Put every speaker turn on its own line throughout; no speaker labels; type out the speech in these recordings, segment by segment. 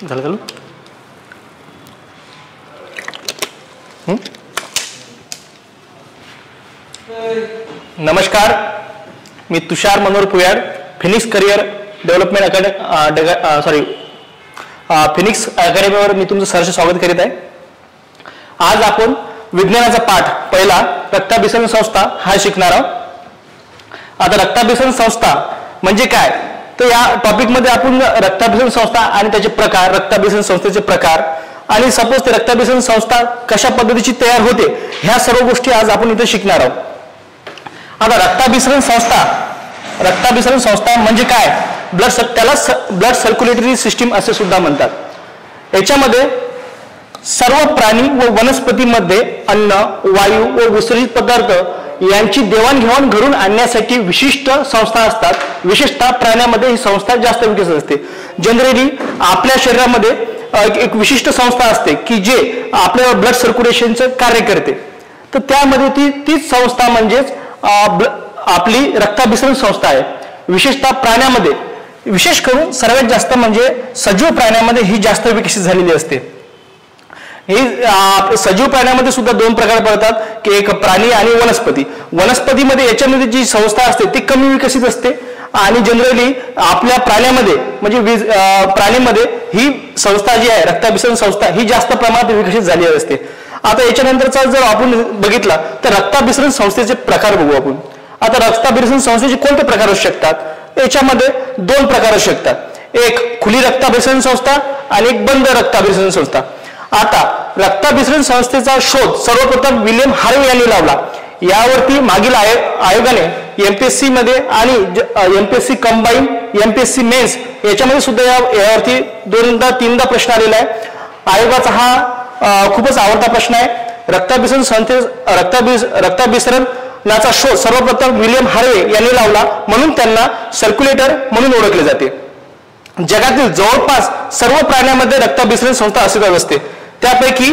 झालं चालू? नमस्कार, मी Tushar Manohar Puyad, Phoenix career development Phoenix अकॅडमीवर मी तुमचं सहर्ष स्वागत करीत आहे. आज आपण विज्ञानाचा पाठ पहिला रक्ताभिसरण संस्था हा शिकणार आहोत. आता रक्ताभिसरण संस्था म्हणजे काय, तर या टॉपिक मध्ये आपण रक्ताभिसरण संस्था आणि त्याचे प्रकार, रक्ताभिसरण संस्थेचे प्रकार आणि सपोज ते रक्ताभिसरण संस्था कशा पद्धतीची तयार होते ह्या सर्व गोष्टी आज आपण इथे शिकणार आहोत. आता रक्ताभिसरण संस्था म्हणजे काय, त्याला ब्लड सर्क्युलेटरी सिस्टीम असे सुद्धा म्हणतात. याच्यामध्ये सर्व प्राणी व वनस्पतीमध्ये अन्न, वायू व विसर्जित पदार्थ यांची देवाणघेवाण घडून आणण्यासाठी विशिष्ट संस्था असतात. विशेषतः प्राण्यामध्ये ही संस्था जास्त विकसित असते. जनरली आपल्या शरीरामध्ये एक विशिष्ट संस्था असते की जे आपल्या ब्लड सर्क्युलेशनचं कार्य करते. तर त्यामध्ये तीच संस्था म्हणजेच आपली रक्ताभिसरण संस्था आहे. विशेषतः प्राण्यामध्ये, विशेष करून सर्वात जास्त म्हणजे सजीव प्राण्यामध्ये ही जास्त विकसित झालेली असते. ही सजीव प्राण्यामध्ये सुद्धा दोन प्रकार पडतात की एक प्राणी आणि वनस्पती. वनस्पतीमध्ये याच्यामध्ये जी संस्था असते ती कमी विकसित असते आणि जनरली आपल्या प्राण्यामध्ये म्हणजे प्राणीमध्ये ही संस्था जी आहे रक्ताभिसरण संस्था ही जास्त प्रमाणात विकसित झालेली असते. आता याच्यानंतरचा जर आपण बघितला तर रक्ताभिसरण संस्थेचे प्रकार बघू आपण. आता रक्ताभिसरण संस्थेचे कोणते प्रकार असू शकतात, याच्यामध्ये दोन प्रकार असू शकतात. एक खुली रक्ताभिसरण संस्था आणि एक बंद रक्ताभिसरण संस्था. आता रक्ताभिसरण संस्थेचा शोध सर्वप्रथम विल्यम हार्वे यांनी लावला. यावरती मागील आयोगाने एमपीएससी मध्ये आणि एमपीएससी कंबाईन, एमपीएससी मेन्स याच्यामध्ये सुद्धा यावरती 2-3दा प्रश्न आलेला आहे. आयोगाचा हा खूपच आवडता प्रश्न आहे. रक्ताभिसरणाचा शोध सर्वप्रथम विल्यम हार्वे यांनी लावला म्हणून त्यांना सर्क्युलेटर म्हणून ओळखले जाते. जगातील जवळपास सर्व प्राण्यामध्ये रक्ताभिसरण संस्था अस्तित्वात असते. त्यापैकी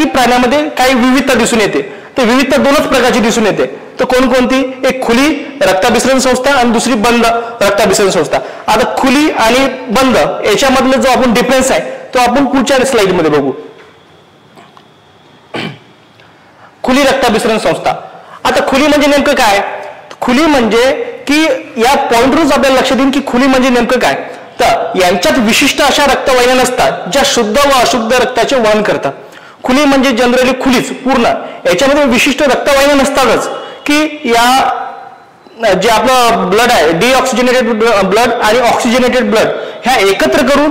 प्राण्यामध्ये काही विविधता दिसून येते. तर विविधता दोनच प्रकारची दिसून येते. तर कोणकोणती, एक खुली रक्ताभिसरण संस्था आणि दुसरी बंद रक्ताभिसरण संस्था. आता खुली आणि बंद याच्यामधला जो आपण डिफरन्स आहे तो आपण पुढच्या स्लाइड मध्ये बघू. खुली रक्ताभिसरण संस्था. आता खुली म्हणजे नेमकं काय, खुली म्हणजे की या पॉइंटवरून आपल्याला लक्षात येईल की खुली म्हणजे नेमकं काय. तर यांच्यात विशिष्ट अशा रक्तवाहिन्या नसतात ज्या शुद्ध व अशुद्ध रक्ताचे वहन करतात. खुली म्हणजे जनरली खुलीच पूर्ण, याच्यामध्ये विशिष्ट रक्तवाहिन्या नसतातच की या जे आपलं ब्लड आहे डिऑक्सिजनेटेड ब्लड आणि ऑक्सिजनेटेड ब्लड ह्या एकत्र करून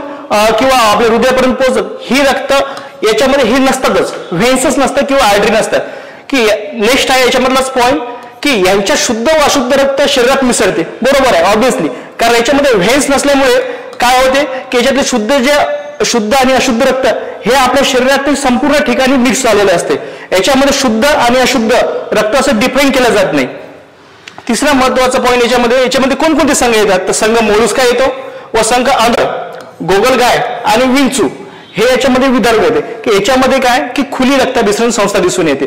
किंवा आपल्या हृदयापर्यंत पोहोचत ही रक्त याच्यामध्ये हे नसतातच, व्हेन्सच नसतं किंवा आर्टरी नसतात. की नेक्स्ट आहे याच्यामधलाच पॉइंट की यांच्या शुद्ध व अशुद्ध रक्त शरीरात मिसळते. बरोबर आहे, ऑब्विसली, कारण याच्यामध्ये व्हेन्स नसल्यामुळे काय होते की याच्यातले शुद्ध आणि अशुद्ध रक्त हे आपल्या शरीरातील संपूर्ण ठिकाणी मिक्स झालेले असते. याच्यामध्ये शुद्ध आणि अशुद्ध रक्त असं डिफाईन केलं जात नाही. तिसरा महत्वाचा पॉईंट याच्यामध्ये कोणकोणते संघ येतात, तर संघ मोलुस्का येतो व संघ आंधळ, गोगलगाय आणि विंचू हे याच्यामध्ये विदर्भ येते. की याच्यामध्ये काय की खुली रक्ताभिसरण संस्था दिसून येते.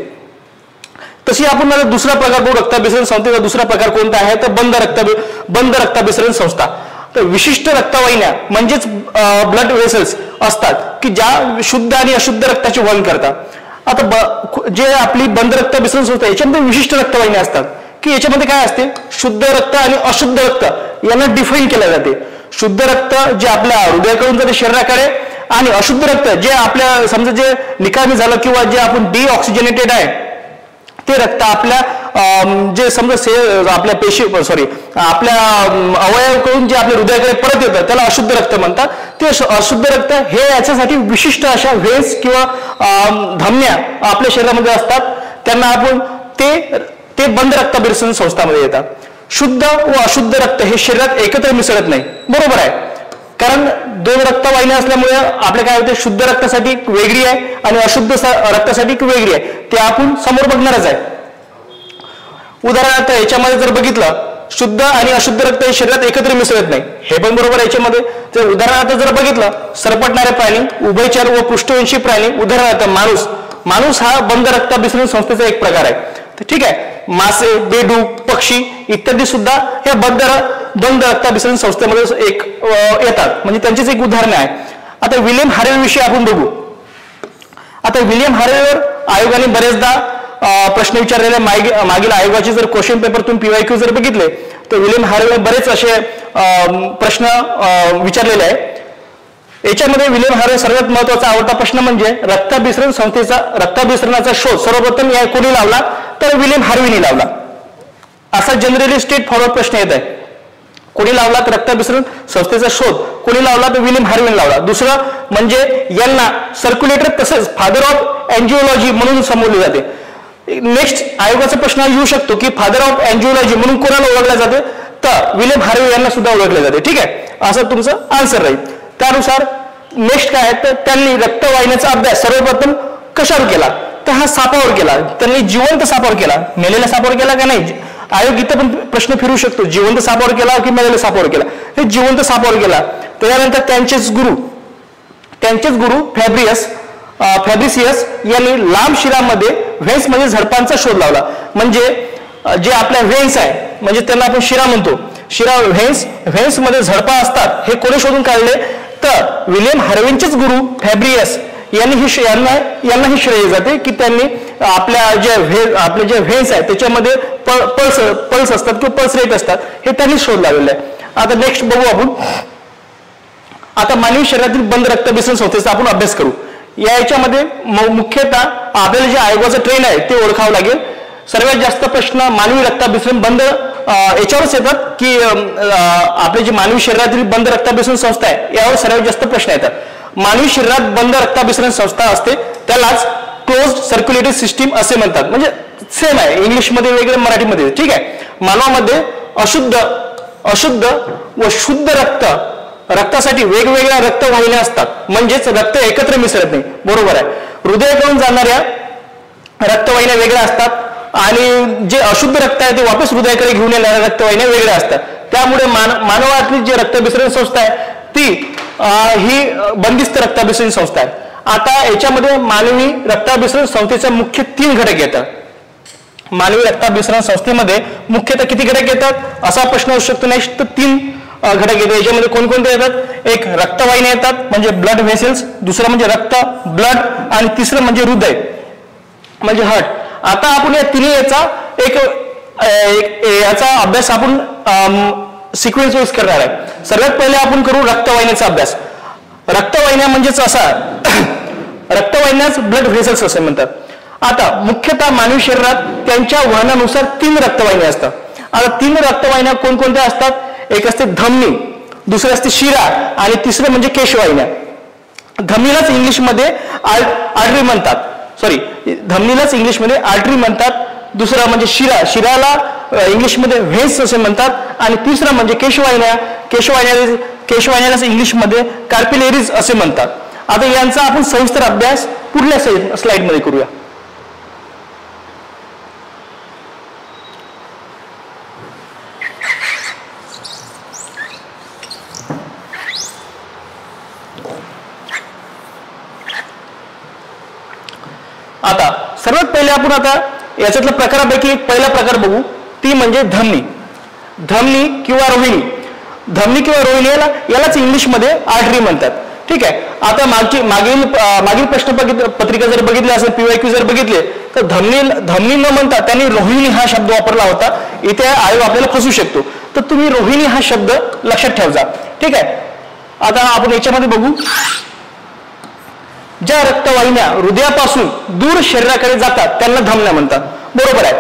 तशी आपण दुसरा प्रकार बघू. रक्ताभिसरण संस्थेचा दुसरा प्रकार कोणता आहे तर बंद रक्ताभिसरण संस्था. तर विशिष्ट रक्तवाहिन्या म्हणजेच ब्लड वेसल्स असतात की ज्या शुद्ध आणि अशुद्ध रक्ताचे वहन करतात. आता जे आपली बंद रक्ताभिसरण संस्था याच्यामध्ये विशिष्ट रक्तवाहिन्या असतात की याच्यामध्ये काय असते, शुद्ध रक्त आणि अशुद्ध रक्त यांना डिफाईन केले जाते. शुद्ध रक्त जे आपल्या हृदयाकडून जाते शरीराकडे आणि अशुद्ध रक्त जे आपल्या समजा जे निकामी झालं किंवा जे आपण डिऑक्सिजनेटेड आहे ते रक्त आपल्या जे समजा आपल्या पेशी आपल्या अवयवाकडून जे आपल्या हृदयाकडे परत येतं त्याला अशुद्ध रक्त म्हणतात. ते अशुद्ध रक्त हे याच्यासाठी विशिष्ट अशा व्हेन्स किंवा धमन्या आपल्या शरीरामध्ये असतात. त्यांना आपण ते बंद रक्ताभिसरण संस्थामध्ये येतात. शुद्ध व अशुद्ध रक्त हे शरीरात एकत्र मिसळत नाही, बरोबर आहे. कारण दोन रक्तवाहिन्या असल्यामुळे आपल्या काय होते, शुद्ध रक्तासाठी वेगळी आहे आणि अशुद्ध रक्तासाठी वेगळी आहे. ते आपण समोर बघणारच आहे. उदाहरणार्थ याच्यामध्ये जर बघितलं, शुद्ध आणि अशुद्ध रक्त हे शरीरात एकत्र मिसळत नाही, हे पण बरोबर आहे. याच्यामध्ये जर उदाहरणार्थ जर बघितलं, सरपटणारे प्राणी, उभयचर व पृष्ठवंशी प्राणी, उदाहरणार्थ माणूस हा बंद रक्ताभिसरण संस्थेचा एक प्रकार आहे. ठीक आहे. मासे, बेडूक, पक्षी इत्यादी सुद्धा या बंद रक्ताभिसरण संस्थेमध्ये एक येतात, म्हणजे त्यांचीच एक उदाहरणे आहे. आता विल्यम हार्वे विषयी आपण बघू. आता विल्यम हार्वेवर आयोगाने बरेचदा प्रश्न विचारलेले, मागील आयोगाचे जर क्वेश्चन पेपर तुम्ही PYQ जर बघितले तर विल्यम हार्वे बरेच असे प्रश्न विचारलेले आहे. याच्यामध्ये विल्यम हार्वे सर्वात महत्वाचा आवडता प्रश्न म्हणजे रक्ताभिसरणाचा शोध सर्वप्रथम कोणी लावला, तर विल्यम हार्वेने लावला. असा जनरली स्ट्रेट फॉरवर्ड प्रश्न येत आहे. कोणी लावला तर रक्ताभिसरण संस्थेचा शोध कोणी लावला, तर विल्यम हार्वेने लावला. दुसरं म्हणजे यांना सर्क्युलेटर तसेच फादर ऑफ एन्जिओलॉजी म्हणून संबोधले जाते. नेक्स्ट आयोगाचा प्रश्न येऊ शकतो की फादर ऑफ एन्जिओलॉजी म्हणून कोणाला ओळखले जाते, तर विल्यम हार्वे यांना सुद्धा ओळखले जाते. ठीक आहे, असं तुमचं आन्सर राहील. त्यानुसार नेक्स्ट काय आहे, तर त्यांनी रक्तवाहिन्याचा अभ्यास सर्वप्रथम कशावर केला, तर हा सापावर केला. त्यांनी जिवंत सापावर केला, मेलेल्या सापावर केला का नाही. आयोग इथं पण प्रश्न फिरू शकतो, जिवंत सापावर केला की मेलेल्या सापावर केला. हे जिवंत सापावर केला. त्यानंतर त्यांचेच गुरु फॅब्रिसियस यांनी लांब शिरामध्ये व्हेन्स म्हणजे झडपांचा शोध लावला. म्हणजे जे आपल्या व्हेन्स आहे, म्हणजे त्यांना आपण शिरा म्हणतो, शिरा व्हेन्स मध्ये झडपा असतात, हे कोणी शोधून काढले, तर विल्यम हार्वेचेच गुरु फॅब्रियस यांना ही श्रेय जाते की त्यांनी आपले जे व्हेन्स आहेत त्याच्यामध्ये पल्स असतात किंवा पल्स रेट असतात, हे त्यांनी शोध लावलेला आहे. आता नेक्स्ट बघू आपण. आता मानवी शरीरातील बंद रक्ताभिसरण संस्थेचा आपण अभ्यास करू. याच्यामध्ये मुख्यतः आपल्याला जे आयोगाचं ट्रेन आहे ते ओळखावं लागेल. सर्वात जास्त प्रश्न मानवी रक्ताभिसरण बंद याच्यावरच येतात की आपले जे मानवी शरीरातील बंद रक्ताभिसरण संस्था आहे यावर सर्वात जास्त प्रश्न येतात. मानवी शरीरात बंद रक्ताभिसरण संस्था असते त्यालाच क्लोज्ड सर्क्युलेटरी सिस्टीम असे म्हणतात. म्हणजे सेम आहे, इंग्लिशमध्ये वेगळं, मराठीमध्ये. ठीक आहे. मानवामध्ये अशुद्ध व शुद्ध रक्तासाठी वेगवेगळ्या रक्तवाहिन्या असतात, म्हणजेच रक्त एकत्र मिसळत नाही, बरोबर आहे. हृदयाकडून जाणाऱ्या रक्तवाहिन्या वेगळ्या असतात आणि जे अशुद्ध रक्त आहे ते वापस हृदयाकडे घेऊन येणाऱ्या रक्तवाहिन्या वेगळ्या असतात. त्यामुळे मानवातली जी रक्ताभिसरण संस्था आहे ती ही बंदिस्त रक्ताभिसरण संस्था आहे. आता याच्यामध्ये मानवी रक्ताभिसरण संस्थेचे मुख्य 3 घटक येतात. मानवी रक्ताभिसरण संस्थेमध्ये मुख्यतः किती घटक येतात असा प्रश्न असू शकतो. नेक्स्ट तर 3 घटक येतात. याच्यामध्ये कोणकोणते येतात, एक रक्तवाहिन्या येतात म्हणजे ब्लड व्हेसल्स, दुसरं म्हणजे रक्त ब्लड, आणि तिसरं म्हणजे हृदय म्हणजे हार्ट. आता आपण या तिन्ही याचा अभ्यास आपण सिक्वेन्स वाईज करणार आहे. सर्वात पहिले आपण करू रक्तवाहिन्याचा अभ्यास. रक्तवाहिन्या म्हणजेच असा रक्तवाहिन्याच ब्लड व्हेसल्स असे म्हणतात. आता मुख्यतः मानवी शरीरात त्यांच्या वहनानुसार 3 रक्तवाहिन्या असतात. आता 3 रक्तवाहिन्या कोणकोणत्या असतात, एक असते धमनी, दुसरी असते शिरा आणि तिसरं म्हणजे केशवाहिन्या. धमनीलाच इंग्लिशमध्ये आर्टरी म्हणतात, धमनीलाच इंग्लिशमध्ये आर्टरी म्हणतात. दुसरा म्हणजे शिराला इंग्लिशमध्ये व्हेन्स असे म्हणतात आणि तिसरं म्हणजे केशवाहिन्यालाच इंग्लिशमध्ये कार्पिलरीज असे म्हणतात. आता यांचा आपण सविस्तर अभ्यास पुढल्या स्लाइडमध्ये करूया. आता सर्वात पहिले आपण आता याच्यातल्या प्रकारापैकी पहिला प्रकार बघू, ती म्हणजे धमनी किंवा रोहिणी. धमनी किंवा रोहिणी यालाच इंग्लिशमध्ये आर्टरी म्हणतात. ठीक आहे. आता मागील प्रश्न पत्रिका जर बघितली असेल, PYQ जर बघितले तर धमनी न म्हणता त्यांनी रोहिणी हा शब्द वापरला होता. इथे आयोग आपल्याला फसू शकतो, तर तुम्ही रोहिणी हा शब्द लक्षात ठेवा. ठीक आहे. आता आपण याच्यामध्ये बघू, ज्या रक्तवाहिन्या हृदयापासून दूर शरीराकडे जातात त्यांना धमन्या म्हणतात, बरोबर आहे.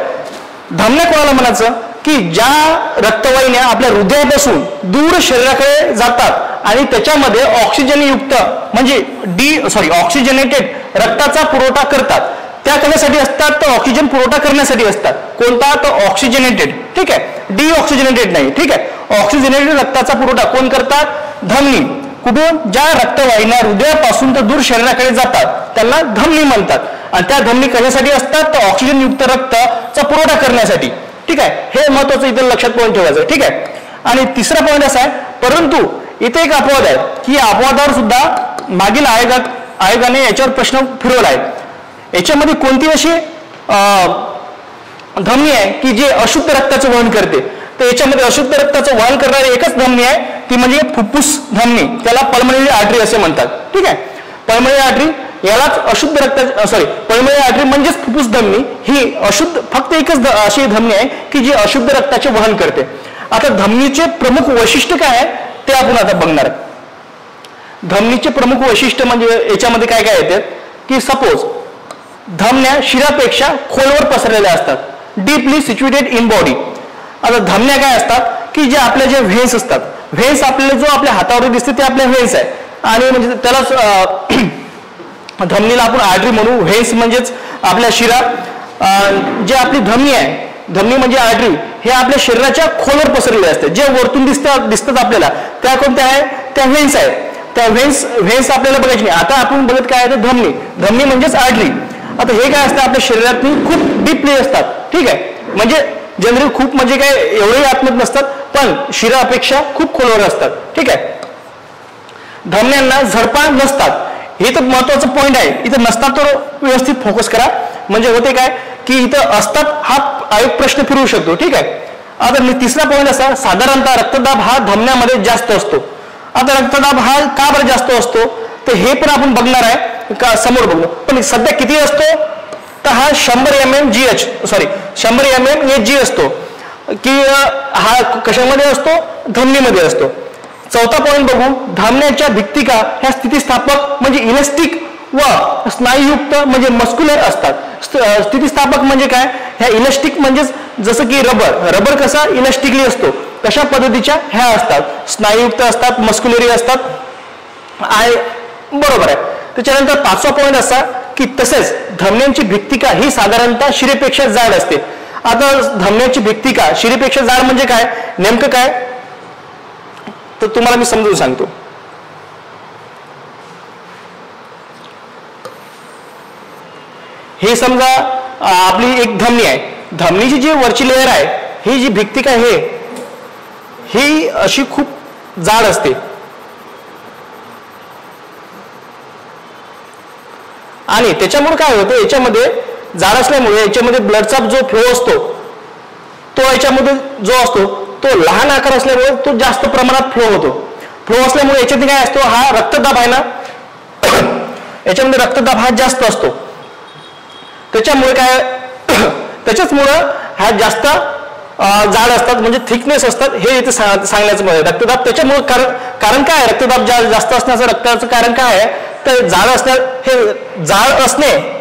धमन्या कोणाला म्हणायचं की ज्या रक्तवाहिन्या आपल्या हृदयापासून दूर शरीराकडे जातात आणि त्याच्यामध्ये ऑक्सिजनयुक्त म्हणजे ऑक्सिजनेटेड रक्ताचा पुरवठा करतात, त्या कशासाठी असतात तर ऑक्सिजन पुरवठा करण्यासाठी असतात. कोणता तर ऑक्सिजनेटेड, ठीक आहे, डिऑक्सिजनेटेड नाही, ठीक आहे. ऑक्सिजनेटेड रक्ताचा पुरवठा कोण करतात? धमनी. कुठून? ज्या रक्तवाहिन्या हृदयापासून तर दूर शरीराकडे जातात त्यांना धमनी म्हणतात. आणि त्या धमनी कशासाठी असतात तर ऑक्सिजनयुक्त रक्ताचा पुरवठा करण्यासाठी, ठीक आहे. हे महत्वाचं इथे लक्षात पॉईंट ठेवायचं, ठीक आहे. आणि तिसरा पॉईंट असा आहे, परंतु इथे एक अपवाद आहे की अपवादावर सुद्धा मागील आयोगाने याच्यावर प्रश्न फिरवला आहे. याच्यामध्ये कोणती अशी धमनी आहे की जे अशुद्ध रक्ताचं वहन करते? तर याच्यामध्ये अशुद्ध रक्ताचं वहन करणारी एकच धमनी आहे, ती म्हणजे फुफ्फुस धमनी. त्याला पल्मनरी आर्टरी असे म्हणतात, ठीक आहे. पल्मनरी आर्टरी यालाच अशुद्ध रक्ता पल्मनरी आर्टरी म्हणजेच फुफ्फुस धमनी ही अशुद्ध, फक्त एकच अशी धमनी आहे की जी अशुद्ध रक्ताचे वहन करते. आता धमनीचे प्रमुख वैशिष्ट्य काय आहे ते आपण आता बघणार आहे. धमनीचे प्रमुख वैशिष्ट्य म्हणजे याच्यामध्ये काय काय येतात की सपोज धमन्या शिरापेक्षा खोलवर पसरलेल्या असतात, डीपली सिच्युएटेड इन बॉडी. आता धमन्या काय असतात की जे आपल्या जे व्हेन्स असतात, व्हेन्स आपल्याला जो आपल्या हातावर दिसते ते आपल्या व्हेन्स आहे. आणि म्हणजे त्याला धमनीला आपण आर्टरी म्हणू, व्हेन्स म्हणजेच आपल्या शिरा. जे आपली धमनी आहे, धमनी म्हणजे आर्टरी, हे आपल्या शरीराच्या खोलवर पसरलेले असते. जे वरतून दिसतात आपल्याला त्या कोणत्या आहे? त्या व्हेन्स आहेत. त्या व्हेन्स आपल्याला बघायची नाही. आता आपण बघत काय आहे तर धमनी म्हणजेच आर्टरी. आता हे काय असतं आपल्या शरीरातली खूप डीपली असतात, ठीक आहे. म्हणजे जनरली खूप म्हणजे काय एवढेही आतमध्ये नसतात, पण शिरापेक्षा खूप खोलवर असतात, ठीक आहे. धमन्यांना झडपा नसतात, हे तर महत्वाचं पॉईंट आहे. इथं नसतात तर व्यवस्थित फोकस करा, म्हणजे होते काय की इथं असतात हा आयोग प्रश्न फिरवू शकतो, ठीक आहे. आता तिसरा पॉईंट असा, साधारणतः रक्तदाब हा धमन्यामध्ये जास्त असतो. आता रक्तदाब हा का बरं जास्त असतो तर हे पण आपण बघणार आहे का समोर बघू. पण सध्या किती असतो तर हा 100 mg असतो की हा कशामध्ये असतो? धमनीमध्ये असतो. चौथा पॉईंट बघू, धमन्याच्या भित्तिका ह्या स्थितिस्थापक म्हणजे इलेस्टिक व स्नायूयुक्त म्हणजे मस्क्युलर असतात. स्थितिस्थापक म्हणजे काय? ह्या इलेस्टिक म्हणजेच जसं की रबर कसा इलेस्टिकली असतो तशा पद्धतीच्या ह्या असतात, स्नायूयुक्त असतात, मस्क्युलरी असतात. बरोबर आहे. त्याच्यानंतर पाचवा पॉईंट असा की तसेच धमन्यांची भित्तिका ही साधारणतः शिरेपेक्षा जाड असते. आता धमन्याची भित्तिका शिरेपेक्षा जाड म्हणजे काय, नेमकं काय तर तुम्हाला मी समजून सांगतो. हे समजा आपली एक धमनी आहे, धमनीची जी वरची लेअर आहे ही जी भित्तिका आहे ही अशी खूप जाड असते. आणि त्याच्यामुळे काय होतं, याच्यामध्ये जाड असल्यामुळे याच्यामध्ये ब्लडचा जो फ्लो असतो तो याच्यामध्ये जो असतो तो लहान आकार असल्यामुळे तो जास्त प्रमाणात फ्लो होतो. फ्लो असल्यामुळे याच्यात काय असतो, हा रक्तदाब आहे ना, याच्यामध्ये रक्तदाब हा जास्त असतो. त्याच्यामुळे काय त्याच्याचमुळं हा जास्त जाड असतात म्हणजे थिकनेस असतात. हे इथे सांगण्याचं म्हणजे रक्तदाब त्याच्यामुळे कारण काय, रक्तदाब जास्त असण्याचं रक्ताचं कारण काय आहे तर जाड असणे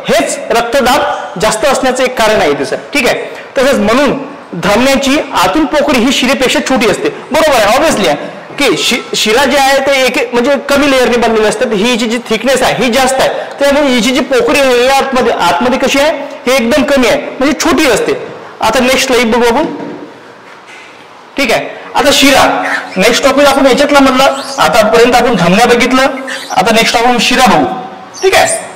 हेच रक्तदाब जास्त असण्याचं एक कारण आहे तसं, ठीक आहे. तसंच म्हणून धमन्याची आतून पोकळी ही शिरेपेक्षा छोटी असते. बरोबर आहे, ऑब्विसली आहे की शिरा जे आहे ते एक म्हणजे कमी लेअरने बनलेली असतात, ही जी थिकनेस आहे ही जास्त आहे. त्यामुळे हिची जी पोकळी आहे आतमध्ये कशी आहे हे एकदम कमी आहे म्हणजे छोटी असते. आता नेक्स्ट स्लाइड बघू आपण, ठीक आहे. आता शिरा नेक्स्ट टॉपिक आपण याच्यातला म्हणलं, आतापर्यंत आपण धमन्या बघितलं, आता नेक्स्ट आपण शिरा बघू, ठीक आहे.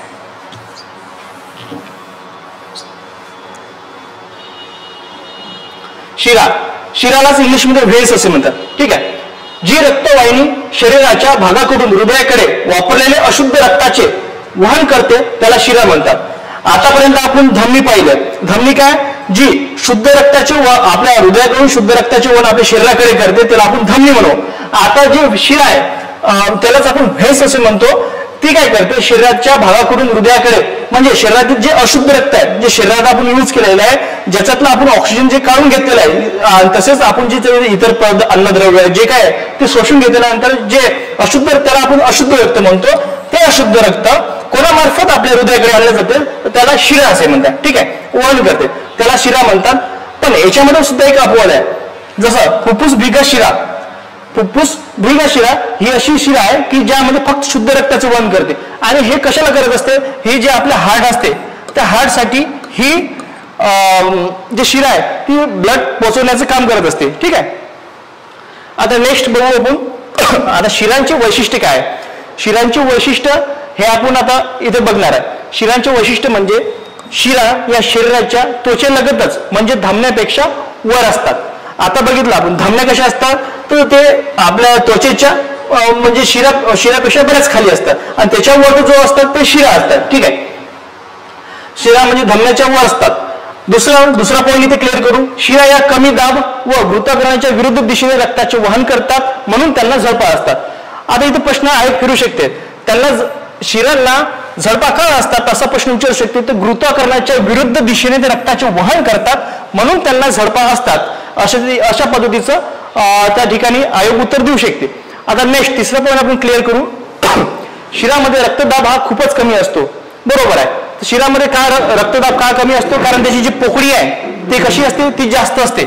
शिरालाच इंग्लिशमध्ये व्हेन्स असे म्हणतात, ठीक आहे. जी रक्तवाहिनी शरीराच्या भागाकडून हृदयाकडे वापरलेले अशुद्ध रक्ताचे वहन करते त्याला शिरा म्हणतात. आतापर्यंत आपण धमनी पाहिलं. धमनी काय, जी शुद्ध रक्ताचे आपल्या हृदयाकडून शुद्ध रक्ताचे वहन आपल्या शरीराकडे करते त्याला आपण धमनी म्हणू. आता जी शिरा आहे त्यालाच आपण व्हेन्स असे म्हणतो. ती काय करते, शरीराच्या भागाकडून हृदयाकडे म्हणजे शरीरातील जे अशुद्ध रक्त आहे जे शरीरात आपण यूज केलेलं आहे, ज्याच्यातलं आपण ऑक्सिजन जे काढून घेतलेलं आहे, तसेच आपण जे इतर अन्नद्रव्य जे काय ते शोषून घेतल्यानंतर जे अशुद्ध रक्ताला आपण अशुद्ध रक्त म्हणतो, ते अशुद्ध रक्त कोणामार्फत आपल्या हृदयाकडे आणलं जाते तर त्याला शिरा असे म्हणतात, ठीक आहे. वहन करते त्याला शिरा म्हणतात. पण याच्यामध्ये सुद्धा एक अपवाद आहे, जसं फुफ्फुस भिगा शिरा. फुफ्फुस भिगा शिरा ही अशी शिरा आहे की ज्यामध्ये फक्त शुद्ध रक्ताचं वहन करते. आणि हे कशाला करत असते, हे जे आपलं हार्ट असते त्या हार्टसाठी ही जे शिरा आहे ती ब्लड पोहोचवण्याचं काम करत असते. ठीक आहे. आता नेक्स्ट बघू आपण आता शिरांचे वैशिष्ट्य काय. शिरांचे वैशिष्ट्य हे आपण आता इथे बघणार आहे. शिरांचे वैशिष्ट्य म्हणजे शिरा या शरीराच्या त्वचेलगतच म्हणजे धमन्यापेक्षा वर असतात. आता बघितलं आपण धमन्या कशा असतात, तर ते आपल्या त्वचेच्या म्हणजे शिरापेक्षा बऱ्याच खाली असतात आणि त्याच्यावर जो असतात ते शिरा असतात. ठीक आहे. शिरा म्हणजे धमन्याच्या वर असतात. दुसरा पॉईंट इथे क्लिअर करू. शिरा या कमी दाब व गुरुत्वाकर्षणाच्या विरुद्ध दिशेने रक्ताचे वहन करतात म्हणून त्यांना झळपा असतात. आता इथे प्रश्न आहे फिरू शकते, त्यांना शिरांना झळपा का असतात असा प्रश्न विचारू शकते. तर गुरुत्वाकर्षणाच्या विरुद्ध दिशेने ते रक्ताचे वहन करतात म्हणून त्यांना झळपा असतात, अशा पद्धतीचं त्या ठिकाणी आयोग उत्तर देऊ शकते. आता नेक्स्ट तिसरा पॉईंट आपण क्लिअर करू. शिरामध्ये रक्तदाब हा खूपच कमी असतो. बरोबर आहे. शिरामध्ये का रक्तदाब का कमी असतो, कारण त्याची जी पोकळी आहे ती कशी असते, ती जास्त असते.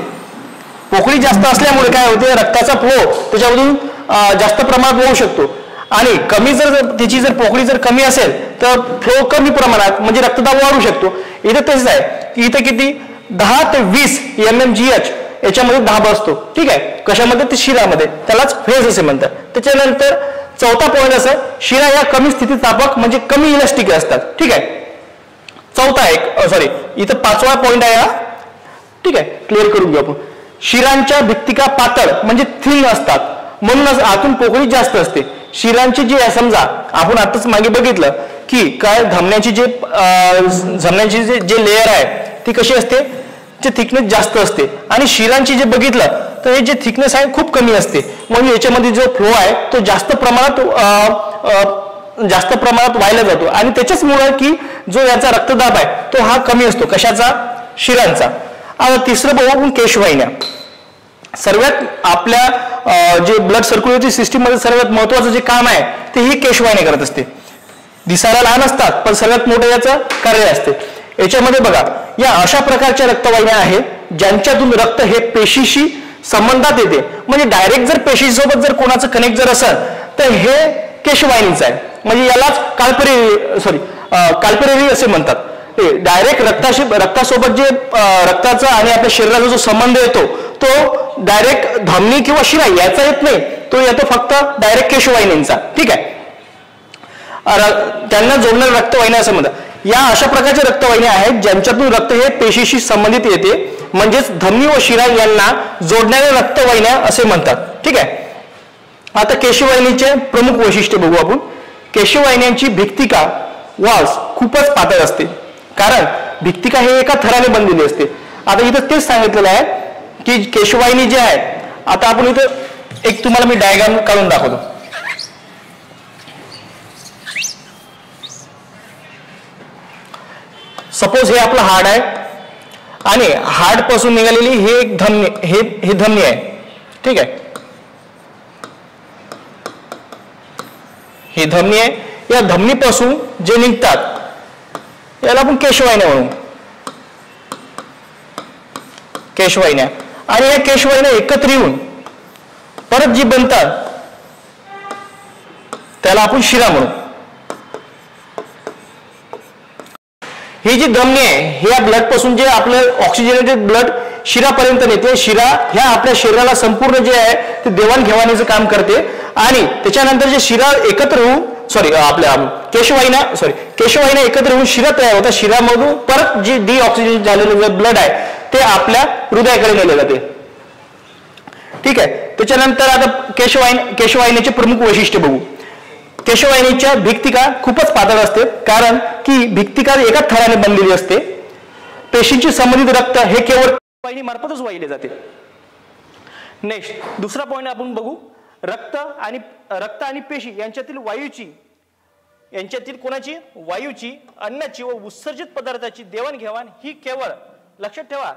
पोकळी जास्त असल्यामुळे काय होते, रक्ताचा फ्लो त्याच्यामधून जास्त प्रमाणात होऊ शकतो. आणि कमी जर त्याची जर पोकळी जर कमी असेल तर फ्लो कमी प्रमाणात म्हणजे रक्तदाब वाढू शकतो. इथे तेच आहे की इथे किती 10 ते 20 mmGH याच्यामध्ये दाब असतो. ठीक आहे. कशामध्ये, ते शिरामध्ये, त्यालाच फेज असे म्हणतात. त्याच्यानंतर चौथा पॉईंट असं, शिरा या कमी स्थितीस्थापक म्हणजे कमी इलास्टिक असतात. ठीक आहे. इथं पाचवा पॉईंट आहे हा. ठीक आहे. क्लिअर करून घेऊ आपण. शिरांच्या भित्तिका पातळ म्हणजे थिन असतात म्हणूनच आतून पोकळी जास्त असते. शिरांची जी आहे, समजा आपण आताच मागे बघितलं की काय धमन्याची जे लेअर आहे ती कशी असते, जे थिकनेस जास्त असते. आणि शिरांची जे बघितलं तर हे जे थिकनेस आहे खूप कमी असते. म्हणजे याच्यामध्ये जो फ्लो आहे तो जास्त प्रमाणात व्हायला जातो आणि त्याच्याचमुळे की जो याचा रक्तदाब आहे तो हा कमी असतो. कशाचा, शिरांचा. आता तिसरं बघू आपण केशवाहिन्या. सर्वात आपल्या जे ब्लड सर्क्युलेटरी सिस्टीम मध्ये सर्वात महत्वाचं जे काम आहे ते ही केशवाहिन्या करत असते. दिसायला लहान असतात पण सर्वात मोठं याचं कार्य असते. याच्यामध्ये बघा, या अशा प्रकारच्या रक्तवाहिन्या आहेत ज्यांच्यातून रक्त हे पेशीशी संबंधात येते. म्हणजे डायरेक्ट जर पेशीसोबत जर कोणाचं कनेक्ट जर असेल तर हे केशवाहिनीचं आहे. म्हणजे यालाच काल्परेरी असे म्हणतात. डायरेक्ट रक्तासोबत जे रक्ताचा आणि आपल्या शरीराचा जो संबंध येतो तो डायरेक्ट धमनी किंवा शिरा याचा येत नाही, तो येतो फक्त डायरेक्ट केशवाहिनींचा. ठीक आहे. त्यांना जोडणाऱ्या रक्तवाहिन्या असं म्हणतात. या अशा प्रकारच्या रक्तवाहिन्या आहेत ज्यांच्यातून रक्त हे पेशीशी संबंधित येते, म्हणजेच धमनी व शिरा यांना जोडणाऱ्या रक्तवाहिन्या असे म्हणतात. ठीक आहे. आता केशवाहिनीचे प्रमुख वैशिष्ट्य बघू आपण. केशवाहिन्यांची भित्तिका वॉल्स खूपच पातळ असते, कारण भित्तिका हे एका थराने बनलेली असते. आता इथं तेच सांगितलेलं आहे की केशवाहिनी जे आहे, आता आपण इथं एक तुम्हाला मी डायग्राम काढून दाखवतो. सपोज हे आपलं हार्ट आहे आणि हार्ट पासून निघालेली हे एक धमनी आहे. ठीक आहे. ही धमनी आहे. या धमनीपासून जे निघतात याला आपण केशवाहिन्या म्हणू. केशवाहिन्या. आणि या केशवाहिन्या एकत्र येऊन परत जी बनतात त्याला आपण शिरा म्हणू. ही जी धमनी आहे हे या ब्लड पासून जे आपलं ऑक्सिजनेटेड ब्लड शिरापर्यंत नेते. शिरा ह्या आपल्या शरीराला संपूर्ण जे आहे ते देवाणघेवाणीचं काम करते आणि त्याच्यानंतर जे शिरा एकत्र होऊन आपल्या केशवाहिन्या एकत्र होऊन शिरा तयार होतात. शिरामधून परत जे डिऑक्सिजन झालेलं जे ब्लड आहे ते आपल्या हृदयाकडे नेले जाते. ठीक आहे. त्याच्यानंतर आता केशवाहिनीचे प्रमुख वैशिष्ट्य बघू. केशवाहिनीच्या भित्तिका खूपच पातळ असते, कारण की भित्तिका एका थराने बनलेली असते. पेशींची संबंधित रक्त हे केवळ वाहिनी मार्फतच वाहिले जाते. नेक्स्ट दुसरा पॉईंट आपण बघू. रक्त आणि पेशी यांच्यातील कोणाची, वायूची, अन्नाची व उत्सर्जित पदार्थाची देवाणघेवाण ही केवळ, लक्षात ठेवा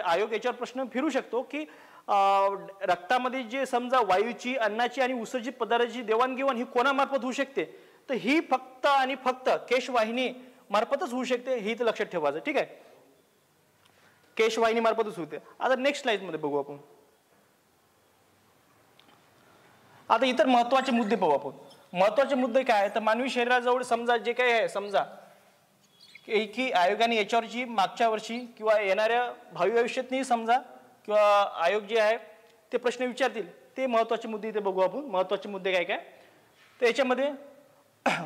आयोग याच्यावर प्रश्न फिरू शकतो की रक्तामध्ये जे समजा वायूची, अन्नाची आणि उत्सर्जित पदार्थाची देवाणघेवाण ही कोणामार्फत होऊ शकते, तर ही फक्त आणि फक्त केशवाहिनी मार्फतच होऊ शकते. ही तर लक्षात ठेवायचं. ठीक आहे. केशवाहिनी मार्फतच होते. आता नेक्स्ट स्लाइड मध्ये बघू आपण. आता इतर महत्वाचे मुद्दे पाहू आपण. महत्वाचे मुद्दे काय तर मानवी शरीराजवळ समजा जे काही आहे समजा की आयोगाने याच्यावरची मागच्या वर्षी किंवा येणाऱ्या भावी आयुष्यातही समजा किंवा आयोग जे आहे ते प्रश्न विचारतील. ते महत्वाचे मुद्दे इथे बघू आपण. महत्वाचे मुद्दे काय काय तर याच्यामध्ये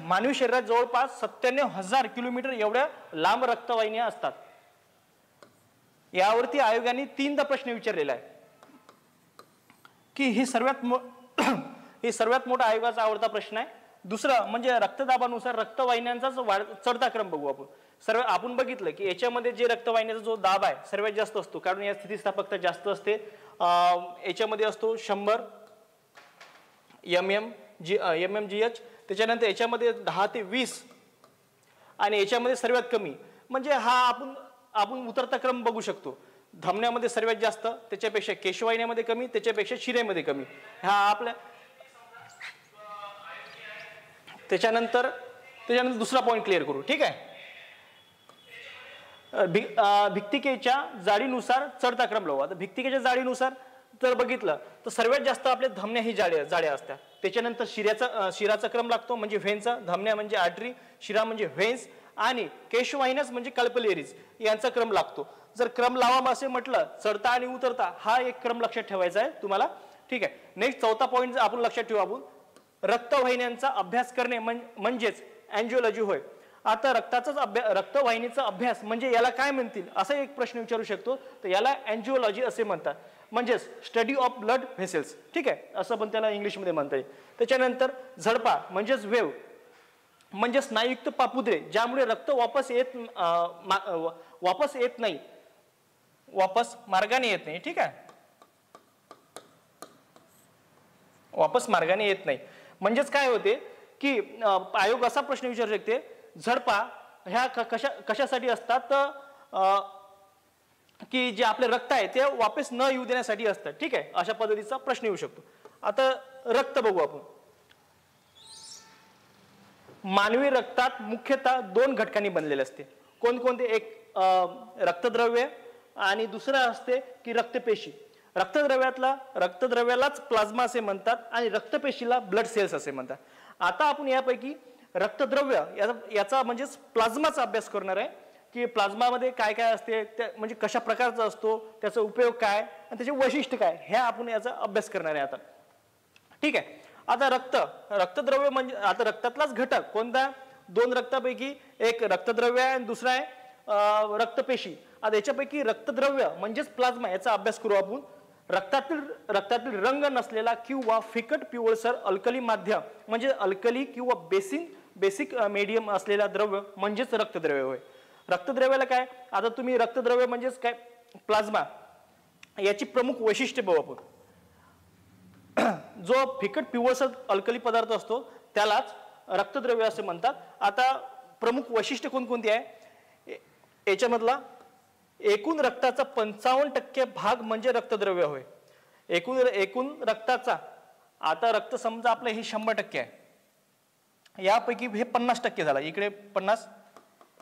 मानवी शरीरात जवळपास 97,000 किलोमीटर एवढ्या लांब रक्तवाहिन्या असतात. यावरती आयोगाने 3दा प्रश्न विचारलेला आहे की ही सर्वात मोठा आयोगाचा आवडता प्रश्न आहे. दुसरं म्हणजे रक्तदाबानुसार रक्तवाहिन्यांचा चढता क्रम बघू आपण. आपण बघितलं की याच्यामध्ये जे रक्तवाहिन्याचा जो दाब आहे सर्वात जास्त असतो कारण या स्थितिस्थापकता जास्त असते. याच्यामध्ये असतो 100 mmGH. त्याच्यानंतर याच्यामध्ये 10 ते 20 आणि याच्यामध्ये सर्वात कमी म्हणजे हा आपण उतरता क्रम बघू शकतो. धमन्यामध्ये सर्वात जास्त, त्याच्यापेक्षा केशवाहिन्यामध्ये कमी, त्याच्यापेक्षा शिरेमध्ये कमी. हा आपल्या त्याच्यानंतर दुसरा पॉइंट क्लिअर करू. ठीक आहे. भित्तिकेच्या जाडीनुसार चढता क्रम लावू. आता भित्तिकेच्या जाडीनुसार तर बघितलं तर सर्वात जास्त आपल्या धमन्या ही जाड्या असतात. त्याच्यानंतर शिराचा क्रम लागतो म्हणजे व्हेनचा. धमन्या म्हणजे आर्टरी, शिरा म्हणजे व्हेन्स आणि केशवाहिन्यास म्हणजे कल्पलेरीज यांचा क्रम लागतो. जर क्रम लावा असे म्हटलं चढता आणि उतरता हा एक क्रम लक्षात ठेवायचा आहे तुम्हाला. ठीक आहे. नेक्स्ट चौथा पॉइंट आपण लक्षात ठेवू आपण रक्तवाहिन्यांचा अभ्यास करणे म्हणजेच अँजिओलॉजी होय. आता रक्तवाहिनीचा अभ्यास म्हणजे याला काय म्हणतील असा एक प्रश्न विचारू शकतो. तर याला अँजिओलॉजी असे म्हणतात म्हणजेच स्टडी ऑफ ब्लड व्हेसल्स. ठीक आहे असं पण त्याला इंग्लिशमध्ये म्हणता येईल. त्याच्यानंतर झडपा म्हणजेच वेव म्हणजे स्नायुयुक्त पापुद्रे ज्यामुळे रक्त वापस येत नाही, वापस मार्गाने येत नाही. ठीक आहे. वापस मार्गाने येत नाही म्हणजेच काय होते की आयोग असा प्रश्न विचारू शकते झडपा ह्या कशासाठी असतात तर की जे आपले रक्त आहे ते वापस न येऊ देण्यासाठी असतात. ठीक आहे. अशा पद्धतीचा प्रश्न येऊ शकतो. आता रक्त बघू आपण. मानवी रक्तात मुख्यतः 2 घटकांनी बनलेले असते. कोणकोणते? एक रक्तद्रव्य आणि दुसरं असते की रक्तपेशी. रक्तद्रव्यालाच प्लाझ्मा असे म्हणतात आणि रक्तपेशीला ब्लड सेल्स असे म्हणतात. आता आपण यापैकी रक्तद्रव्य याचा म्हणजे प्लाझ्माचा अभ्यास करणार आहे की प्लाझ्मामध्ये काय काय असते म्हणजे कशा प्रकारचा असतो, त्याचा उपयोग काय आणि त्याचे वैशिष्ट्य काय हे आपण याचा अभ्यास करणार आहे आता. ठीक आहे. आता रक्तद्रव्य म्हणजे आता रक्तातलाच घटक कोणता? 2 रक्तापैकी एक रक्तद्रव्य आहे आणि दुसरा आहे रक्तपेशी. आता याच्यापैकी रक्तद्रव्य म्हणजेच प्लाझ्मा याचा अभ्यास करू आपण. रक्तातील रंग नसलेला किंवा फिकट पिवळसर अल्कली माध्यम म्हणजे अल्कली किंवा बेसिक मीडियम असलेला द्रव्य म्हणजेच रक्तद्रव्य होय. रक्तद्रव्याला काय? आता तुम्ही रक्तद्रव्य म्हणजेच काय प्लाझ्मा याची प्रमुख वैशिष्ट्ये बघू आपण. जो फिकट पिवळसर अल्कली पदार्थ असतो त्यालाच रक्तद्रव्य असे म्हणतात. आता प्रमुख वैशिष्ट्य कोणकोणती आहे? याच्यामधला एकूण रक्ताचा 55% भाग म्हणजे रक्तद्रव्य होय. एकूण रक्ताचा आता रक्त समजा आपलं हे 100% आहे, यापैकी हे 50% झाला. इकडे 50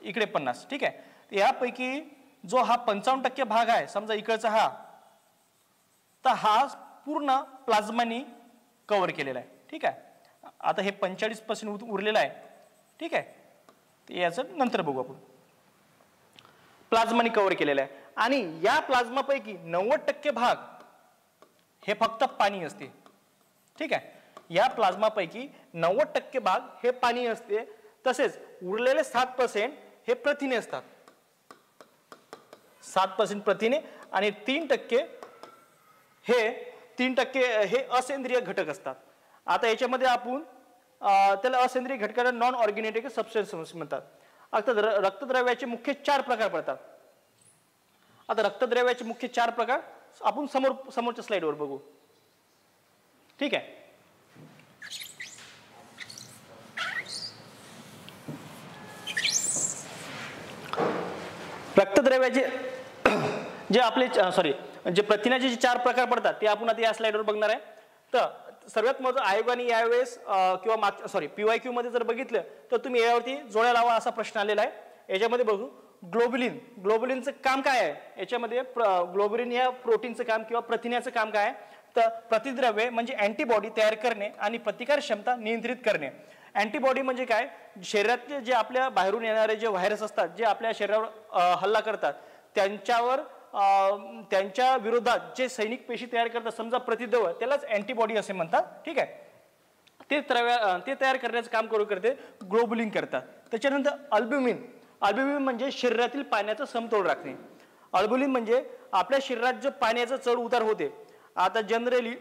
इकडे 50. ठीक आहे. यापैकी जो हा 55% भाग आहे समजा इकडचा हा, तर हा पूर्ण प्लाझ्मानी कव्हर केलेला आहे. ठीक आहे. आता हे 45% उरलेलं आहे. ठीक आहे. याचं नंतर बघू आपण. प्लाझ्मानी कव्हर केलेला आहे आणि या प्लाझ्मापैकी 90% भाग हे फक्त पाणी असते. ठीक आहे. या प्लाझ्मापैकी 90% भाग हे पाणी असते. तसेच उरलेले 7% हे प्रथिने असतात. 7% प्रथिने आणि 3% हे असेंद्रिय घटक असतात. आता याच्यामध्ये आपण त्याला असेंद्रिय घटकाला नॉन ऑर्गेनेटिक सबस्टन्स म्हणतात. आता रक्तद्रव्याचे मुख्य 4 प्रकार पडतात. आता रक्तद्रव्याचे मुख्य 4 प्रकार आपण समोरच्या स्लाइडवर बघू. ठीक आहे. रक्तद्रव्याचे जे आपले जे प्रथिनाचे जे 4 प्रकार पडतात ते आपण आता या स्लाइडवर बघणार आहे. तर सर्वात महत्त्वाचं आयोगाने यावेळेस किंवा PYQ मध्ये जर बघितलं तर तुम्ही यावरती जोड्या लावा असा प्रश्न आलेला आहे. याच्यामध्ये बघू ग्लोबुलिन, ग्लोबुलिनचं काम काय आहे याच्यामध्ये? ग्लोबुलिन या प्रोटीनचं काम किंवा प्रथिन्याचं काम काय आहे? तर प्रतिद्रव्ये म्हणजे अँटीबॉडी तयार करणे आणि प्रतिकार क्षमता नियंत्रित करणे. अँटीबॉडी म्हणजे काय? शरीरातले जे आपल्या बाहेरून येणारे जे व्हायरस असतात जे आपल्या शरीरावर हल्ला करतात त्यांच्यावर त्यांच्या विरोधात जे सैनिक पेशी तयार करतात, समजा प्रतिद्रव्य, त्यालाच अँटीबॉडी असे म्हणतात. ठीक आहे, ते तयार करण्याचं काम करते ग्लोबुलिन करतात. त्याच्यानंतर अल्ब्युमिन, अल्ब्युमिन म्हणजे शरीरातील पाण्याचा समतोल राखणे. अल्ब्युमिन म्हणजे आपल्या शरीरात जो पाण्याचा चढ उतार होते, आता जनरली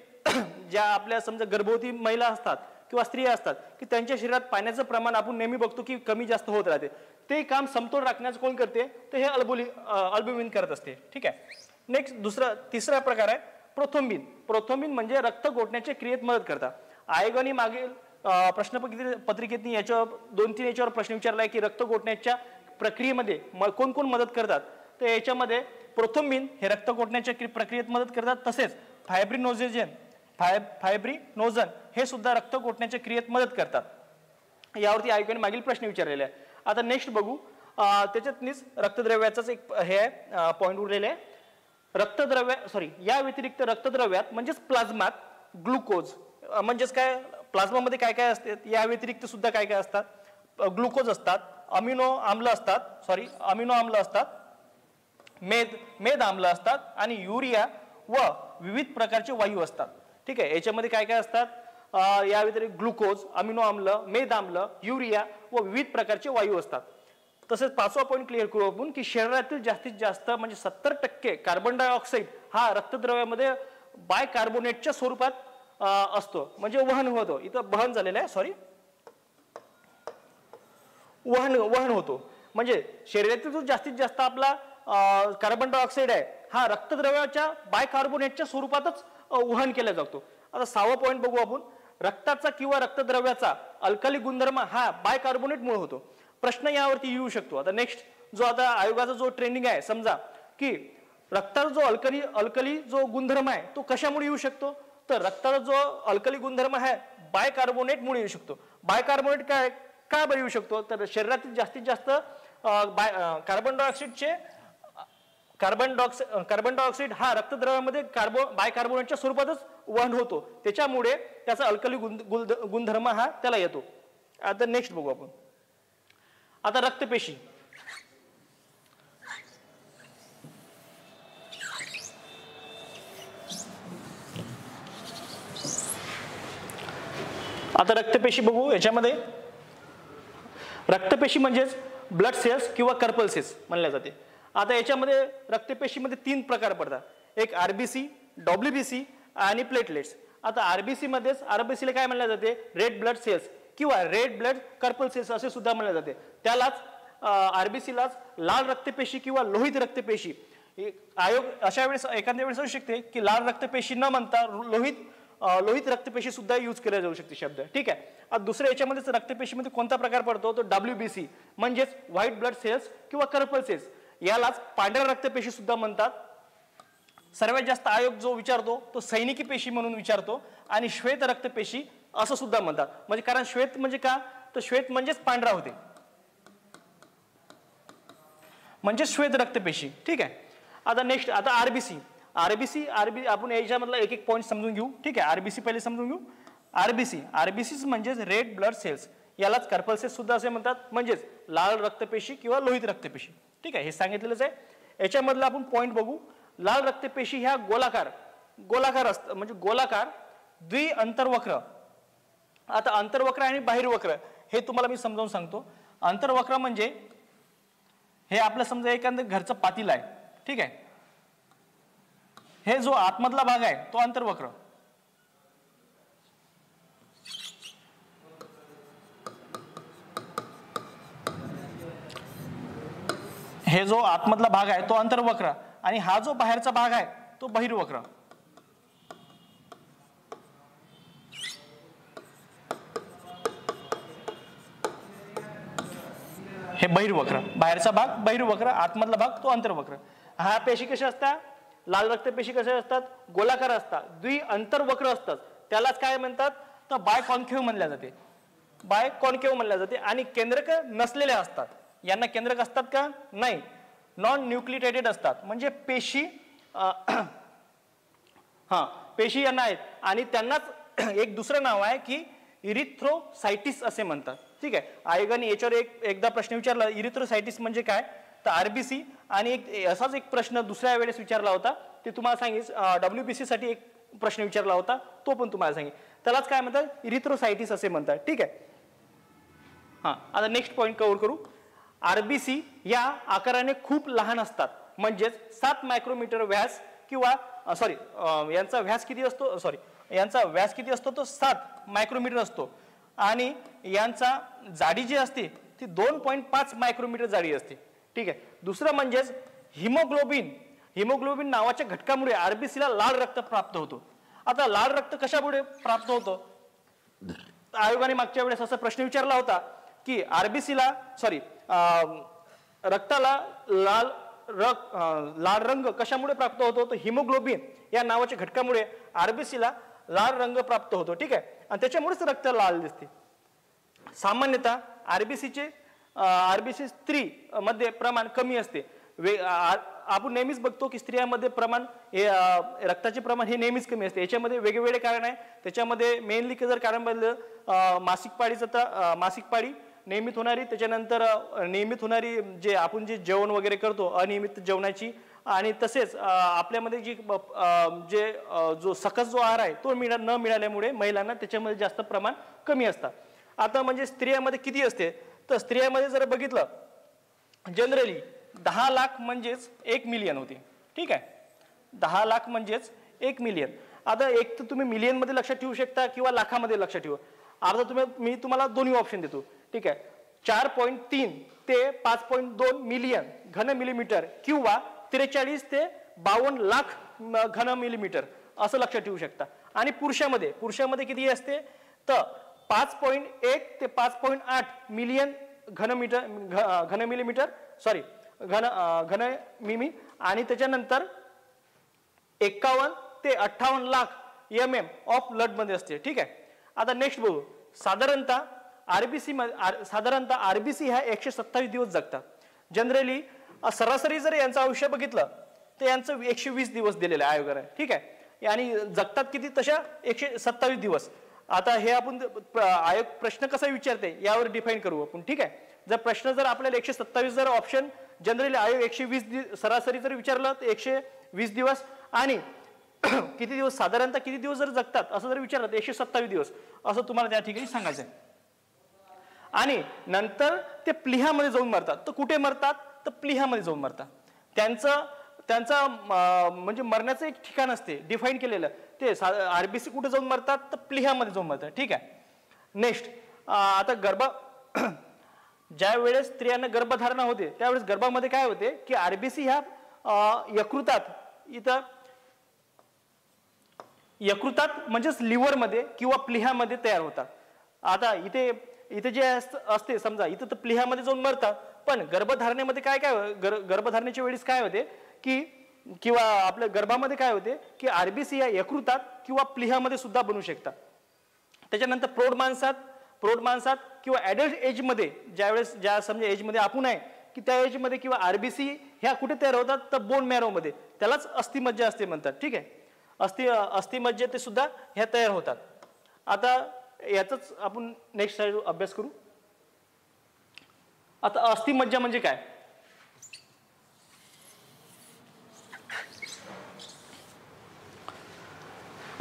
ज्या आपल्या समजा गर्भवती महिला असतात किंवा स्त्रिया असतात की त्यांच्या शरीरात पाण्याचं प्रमाण आपण नेहमी बघतो की कमी जास्त होत राहते, ते काम समतोल राखण्याचं कोण करते? तर हे अल्ब्युमिन करत असते. ठीक आहे. नेक्स्ट तिसरा प्रकार आहे प्रोथ्रोम्बिन. प्रोथ्रोम्बिन म्हणजे रक्त गोठण्याच्या क्रियेत मदत करतात. आयोगाने मागील प्रश्नपत्रिकेतनी याच्यावर 2-3 याच्यावर प्रश्न विचारला आहे की रक्त गोठण्याच्या प्रक्रियेमध्ये कोण कोण मदत करतात. तर याच्यामध्ये प्रोथ्रोम्बिन हे रक्त गोठण्याच्या प्रक्रियेत मदत करतात. तसेच फायब्रिनोजन हे सुद्धा रक्त गोठण्याच्या क्रियेत मदत करतात. यावरती आयोगाने मागील प्रश्न विचारलेले आहे. आता नेक्स्ट बघू, त्याच्यातनीच रक्तद्रव्याचाच एक हे आहे पॉईंट उरलेले आहे. या व्यतिरिक्त रक्तद्रव्यात म्हणजेच प्लाझ्मात ग्लुकोज म्हणजेच काय, प्लाझ्मामध्ये काय काय असते या व्यतिरिक्त सुद्धा काय काय असतात? ग्लुकोज असतात, अमिनो आम्ल असतात, मेद आम्ल असतात आणि युरिया व विविध प्रकारचे वायू असतात. ठीक आहे, याच्यामध्ये काय काय असतात? या व्यतिरिक्त ग्लुकोज, अमिनो आम्ल, मेद आम्ल, युरिया व विविध प्रकारचे वायू असतात. तसेच 5वा पॉईंट क्लिअर करू आपण की शरीरातील जास्तीत जास्त म्हणजे 70% कार्बन डायऑक्साईड हा रक्तद्रव्यामध्ये बायकार्बोनेटच्या स्वरूपात असतो, म्हणजे वहन होतो. इथं वहन झालेलं आहे, सॉरी, वहन होतो. म्हणजे शरीरातील जो जास्तीत जास्त आपला कार्बन डायऑक्साईड आहे हा रक्तद्रव्याच्या बायकार्बोनेटच्या स्वरूपातच वहन केला जातो. आता 6वा पॉईंट बघू आपण, रक्ताचा किंवा रक्तद्रव्याचा अल्कली गुणधर्म हा बायकार्बोनेटमुळे होतो. प्रश्न यावरती येऊ शकतो. आता नेक्स्ट जो आता आयोगाचा जो ट्रेंडिंग आहे, समजा की रक्ताचा जो अल्कली जो गुणधर्म आहे तो कशामुळे येऊ शकतो? तर रक्ताचा जो अल्कली गुणधर्म आहे बायकार्बोनेटमुळे येऊ शकतो. बायकार्बोनेट का बरं येऊ शकतो? तर शरीरातील जास्तीत जास्त कार्बन डायऑक्साईड हा रक्तद्रव्यामध्ये बायकार्बोनेटच्या स्वरूपातच वहन होतो, त्याच्यामुळे त्याचा अल्कली गुणधर्म हा त्याला येतो. आता नेक्स्ट बघू आपण. आता रक्तपेशी, बघू. याच्यामध्ये रक्तपेशी म्हणजेच ब्लड सेल्स किंवा कर्पल सेल्स म्हणल्या जाते. आता याच्यामध्ये रक्तपेशीमध्ये 3 प्रकार पडतात, एक आरबीसी, डब्ल्यूबीसी आणि प्लेटलेट्स. आता आरबीसीला काय म्हणले जाते? रेड ब्लड सेल्स किंवा रेड ब्लड कर्पल सेल्स असे सुद्धा म्हणले जाते. त्यालाच आरबीसीलाच लाल रक्तपेशी किंवा लोहित रक्तपेशी. आयोग अशा वेळेस एखाद्या वेळेस असू शकते की लाल रक्तपेशी न म्हणता लोहित रक्तपेशी सुद्धा यूज केला जाऊ शकते शब्द. ठीक आहे. आता दुसऱ्या याच्यामध्येच रक्तपेशीमध्ये कोणता प्रकार पडतो? तो डब्ल्यूबीसी म्हणजेच व्हाईट ब्लड सेल्स किंवा कर्पल सेल्स. यालाच पांढऱ्या रक्तपेशी सुद्धा म्हणतात. सर्वात जास्त आयोग जो विचारतो तो सैनिकी पेशी म्हणून विचारतो आणि श्वेत रक्तपेशी असं सुद्धा म्हणतात. म्हणजे कारण श्वेत म्हणजे का? तर श्वेत म्हणजेच पांढरा होते, म्हणजे श्वेत रक्तपेशी. ठीक आहे. आता नेक्स्ट, आता आरबीसी आपण याच्यामधला एक एक पॉईंट समजून घेऊ. ठीक आहे, आरबीसी पहिले समजून घेऊ. आरबीसी म्हणजेच रेड ब्लड सेल्स, यालाच कर्पल सेल्स सुद्धा असे म्हणतात, म्हणजेच लाल रक्तपेशी किंवा लोहित रक्तपेशी. ठीक आहे, हे सांगितलेलंच आहे. याच्यामधला आपण पॉईंट बघू. लाल रक्तपेशी ह्या गोलाकार असतात, म्हणजे गोलाकार द्विअंतर्वक्र. आता अंतर्वक्र आणि बाहेरवक्र हे तुम्हाला मी समजावून सांगतो. अंतर्वक्र म्हणजे हे आपलं समजा एखादं घरचं पातील आहे. ठीक आहे, हे जो आतमधला भाग आहे तो अंतर्वक्र. हे जो आतमधला भाग आहे तो अंतर्वक्र आणि हा जो बाहेरचा भाग आहे तो बहिर्वक्र. हे बहिर्वक्र, बाहेरचा भाग बहिर्वक्र, आतमधला भाग तो अंतर्वक्र. हा पेशी कशा असतात? लाल रक्तपेशी कशा असतात? गोलाकार असतात, द्विअंतर्वक्र असतात. त्यालाच काय म्हणतात? तर बायकॉन्केव्ह म्हणल्या जाते आणि केंद्रक नसलेल्या असतात. यांना केंद्रक असतात का? नाही, नॉन न्यूक्लिएटेड असतात. म्हणजे पेशी पेशी यांना आहेत. आणि त्यांनाच एक दुसरं नाव आहे की इरिथ्रोसाइटिस असे म्हणतात. ठीक आहे, आयोगाने याच्यावर एकदा प्रश्न विचारला, इरिथ्रोसाइटिस म्हणजे काय, तर आरबीसी. आणि असाच एक प्रश्न दुसऱ्या वेळेस विचारला होता, ते तुम्हाला सांगेल. WBC साठी एक प्रश्न विचारला होता, तो पण तुम्हाला सांगेल. त्यालाच काय म्हणतात, इरिथ्रोसाइटिस असे म्हणतात. ठीक आहे. आता नेक्स्ट पॉइंट कव्हर करू. आरबीसी या आकाराने खूप लहान असतात. म्हणजेच 7 मायक्रोमीटर व्यास किंवा यांचा व्यास किती असतो, यांचा व्यास किती असतो, तो 7 मायक्रोमीटर असतो. आणि यांचा जाडी जी असते ती 2.5 मायक्रोमीटर जाडी असते. ठीक आहे. दुसरं म्हणजेच हिमोग्लोबिन नावाच्या घटकामुळे आरबीसीला लाल रक्त प्राप्त होतो. आता लाल रक्त कशामुळे प्राप्त होतो, आयोगाने मागच्या वेळेस असा प्रश्न विचारला होता की आरबीसीला रक्ताला लाल रंग कशामुळे प्राप्त होतो, तर हिमोग्लोबिन या नावाच्या घटकामुळे आरबीसीला लाल रंग प्राप्त होतो. ठीक आहे. आणि त्याच्यामुळेच रक्त लाल दिसते. सामान्यतः आरबीसी स्त्री मध्ये प्रमाण कमी असते. आपण नेहमीच बघतो की स्त्रियांमध्ये प्रमाण रक्ताचे प्रमाण हे नेहमीच कमी असते. याच्यामध्ये वेगवेगळे कारण आहे. त्याच्यामध्ये मेनली जर कारण बघितलं, मासिक पाळी नियमित होणारी, त्याच्यानंतर नियमित होणारी जे आपण जे जेवण वगैरे करतो अनियमित जेवणाची, आणि तसेच आपल्यामध्ये जो सकस जो आहार आहे तो न मिळाल्यामुळे महिलांना त्याच्यामध्ये जास्त प्रमाण कमी असतात. आता म्हणजे स्त्रियांमध्ये किती असते, तर स्त्रियांमध्ये जर बघितलं जनरली 10 लाख म्हणजेच 1 मिलियन होते. ठीक आहे, 10 लाख म्हणजेच 1 मिलियन. आता एक तर तुम्ही मिलियन मध्ये लक्षात ठेवू शकता किंवा लाखामध्ये लक्षात ठेवू. आता मी तुम्हाला दोन्ही ऑप्शन देतो. ठीक आहे, 4.3 ते 5.2 मिलियन घन मिलीमीटर किंवा 43 ते 52 लाख घन मिलीमीटर असं लक्षात ठेवू शकता. आणि पुरुषामध्ये किती असते, तर 5.1 ते 5.8 मिलियन घन मिलीमीटर घन मिमी. आणि त्याच्यानंतर 51 ते 58 लाख MM ऑफ ब्लड मध्ये असते. ठीक आहे. आता नेक्स्ट बघू. साधारणतः आरबीसी ह्या 127 दिवस जगतात. जनरली सरासरी जर यांचं आयुष्य बघितलं तर यांचं 120 दिवस दिलेलं आहे आयोगाने. ठीक आहे. आणि जगतात किती, तशा 127 दिवस. आता हे आपण आयोग प्रश्न कसा विचारते यावर डिफाईन करू आपण. ठीक आहे. जर प्रश्न जर आपल्याला 127 जर ऑप्शन जनरली आयोग 120 सरासरी जर विचारलं तर 120 दिवस, आणि किती दिवस साधारणतः किती दिवस जर जगतात असं जर विचारलं तर 127 दिवस असं तुम्हाला त्या ठिकाणी सांगायचं आहे. आणि नंतर ते प्लीहामध्ये जाऊन मरतात. तर कुठे मरतात, तर प्लीहामध्ये जाऊन मरतात. त्यांचा म्हणजे मरण्याचं एक ठिकाण असते डिफाईन केलेलं. ते आरबीसी कुठे जाऊन मरतात, तर प्लीहामध्ये जाऊन मरतात. ठीक आहे. नेक्स्ट, आता ज्या वेळेस स्त्रियांना गर्भधारणा होते त्यावेळेस गर्भामध्ये काय होते की आरबीसी ह्या यकृतात म्हणजेच लिव्हरमध्ये किंवा प्लीहामध्ये तयार होतात. आता इथे जे असते समजा इथं तर प्लीहामध्ये जाऊन मरतात, पण गर्भधारणेमध्ये काय गर्भधारणेच्या वेळेस काय होते की किंवा आपल्या गर्भामध्ये काय होते की आरबीसी या यकृतात किंवा प्लीहामध्ये सुद्धा बनू शकतात. त्याच्यानंतर प्रौढ माणसात किंवा ऍडल्ट एजमध्ये ज्या समजा एजमध्ये आपण आहे की त्या एजमध्ये किंवा आरबीसी ह्या कुठे तयार होतात, तर बोन मॅरोमध्ये, त्यालाच अस्थिमज्जा असते म्हणतात. ठीक आहे. अस्थिमज्जा ते सुद्धा ह्या तयार होतात. आता याचाच आपण नेक्स्ट साइड अभ्यास करू. आता अस्थिमज्जा म्हणजे काय,